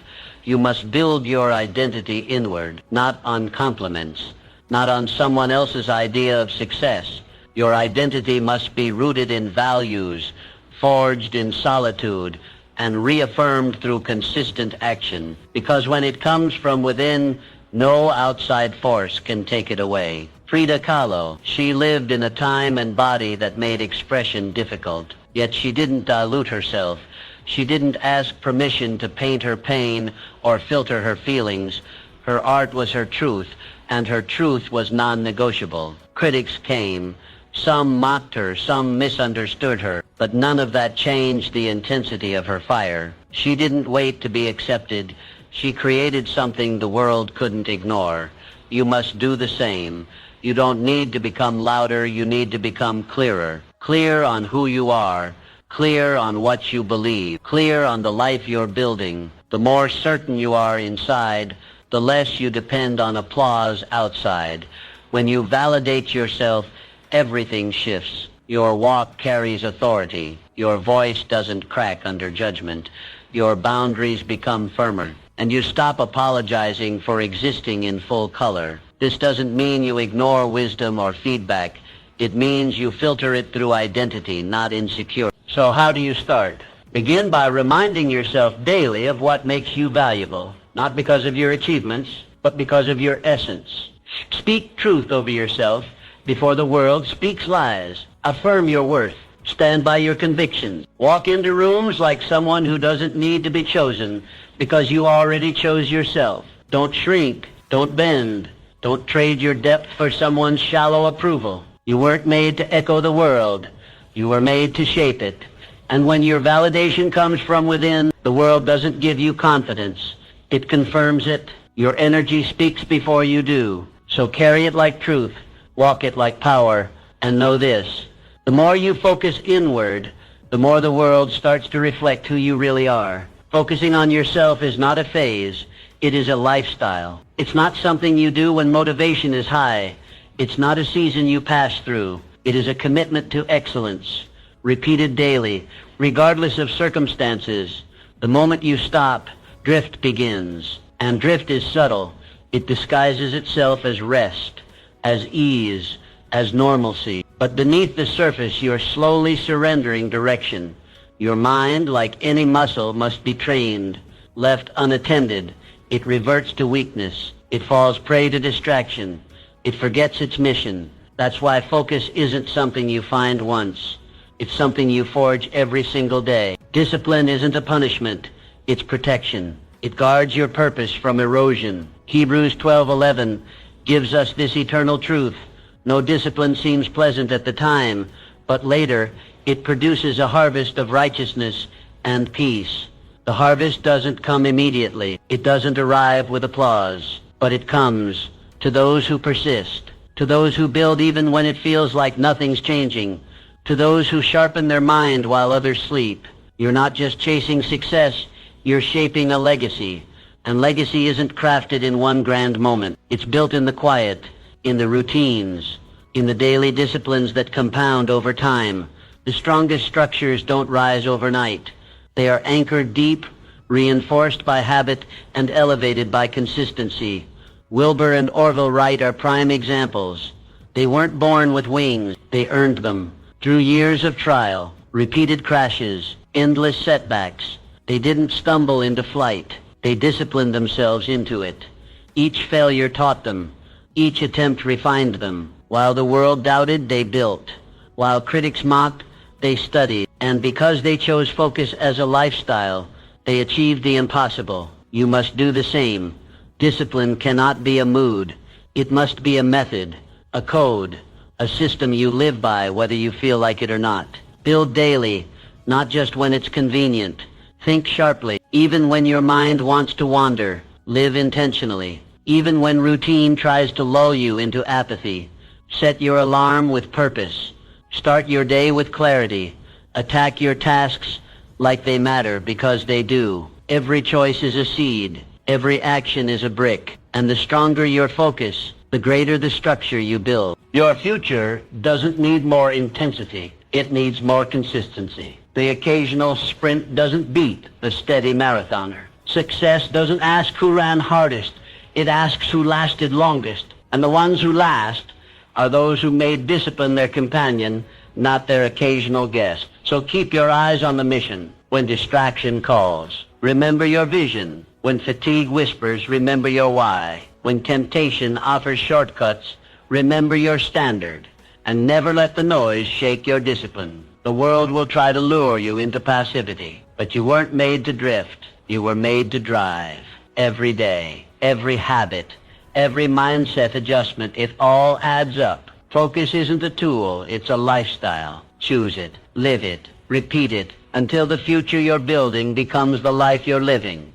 You must build your identity inward, not on compliments, not on someone else's idea of success. Your identity must be rooted in values, forged in solitude, and reaffirmed through consistent action. Because when it comes from within, no outside force can take it away. Frida Kahlo, she lived in a time and body that made expression difficult. Yet she didn't dilute herself. She didn't ask permission to paint her pain or filter her feelings. Her art was her truth, and her truth was non-negotiable. Critics came. Some mocked her, some misunderstood her, but none of that changed the intensity of her fire. She didn't wait to be accepted. She created something the world couldn't ignore. You must do the same. You don't need to become louder, you need to become clearer. Clear on who you are, clear on what you believe, clear on the life you're building. The more certain you are inside, the less you depend on applause outside. When you validate yourself, everything shifts. Your walk carries authority. Your voice doesn't crack under judgment. Your boundaries become firmer. And you stop apologizing for existing in full color. This doesn't mean you ignore wisdom or feedback. It means you filter it through identity, not insecurity. So how do you start? Begin by reminding yourself daily of what makes you valuable, not because of your achievements, but because of your essence. Speak truth over yourself before the world speaks lies. Affirm your worth. Stand by your convictions. Walk into rooms like someone who doesn't need to be chosen because you already chose yourself. Don't shrink. Don't bend. Don't trade your depth for someone's shallow approval. You weren't made to echo the world. You were made to shape it. And when your validation comes from within, the world doesn't give you confidence. It confirms it. Your energy speaks before you do. So carry it like truth. Walk it like power. And know this. The more you focus inward, the more the world starts to reflect who you really are. Focusing on yourself is not a phase. It is a lifestyle. It's not something you do when motivation is high. It's not a season you pass through. It is a commitment to excellence, repeated daily, regardless of circumstances. The moment you stop, drift begins. And drift is subtle. It disguises itself as rest. as ease, as normalcy. But beneath the surface, you're slowly surrendering direction. Your mind, like any muscle, must be trained. Left unattended, it reverts to weakness. It falls prey to distraction. It forgets its mission. That's why focus isn't something you find once. It's something you forge every single day. Discipline isn't a punishment. It's protection. It guards your purpose from erosion. Hebrews 12:11 gives us this eternal truth. No discipline seems pleasant at the time, but later it produces a harvest of righteousness and peace. The harvest doesn't come immediately. It doesn't arrive with applause, but it comes to those who persist, to those who build even when it feels like nothing's changing, to those who sharpen their mind while others sleep. You're not just chasing success, you're shaping a legacy. And legacy isn't crafted in one grand moment. It's built in the quiet, in the routines, in the daily disciplines that compound over time. The strongest structures don't rise overnight. They are anchored deep, reinforced by habit, and elevated by consistency. Wilbur and Orville Wright are prime examples. They weren't born with wings. They earned them through years of trial, repeated crashes, endless setbacks. They didn't stumble into flight. They disciplined themselves into it. Each failure taught them. Each attempt refined them. While the world doubted, they built. While critics mocked, they studied. And because they chose focus as a lifestyle, they achieved the impossible. You must do the same. Discipline cannot be a mood. It must be a method, a code, a system you live by whether you feel like it or not. Build daily, not just when it's convenient. Think sharply. Even when your mind wants to wander, live intentionally. Even when routine tries to lull you into apathy, set your alarm with purpose. Start your day with clarity. Attack your tasks like they matter because they do. Every choice is a seed. Every action is a brick. And the stronger your focus, the greater the structure you build. Your future doesn't need more intensity. It needs more consistency. The occasional sprint doesn't beat the steady marathoner. Success doesn't ask who ran hardest. It asks who lasted longest. And the ones who last are those who made discipline their companion, not their occasional guest. So keep your eyes on the mission when distraction calls. Remember your vision. When fatigue whispers, remember your why. When temptation offers shortcuts, remember your standard. And never let the noise shake your discipline. The world will try to lure you into passivity, but you weren't made to drift. You were made to drive. Every day, every habit, every mindset adjustment, it all adds up. Focus isn't a tool, it's a lifestyle. Choose it, live it, repeat it, until the future you're building becomes the life you're living.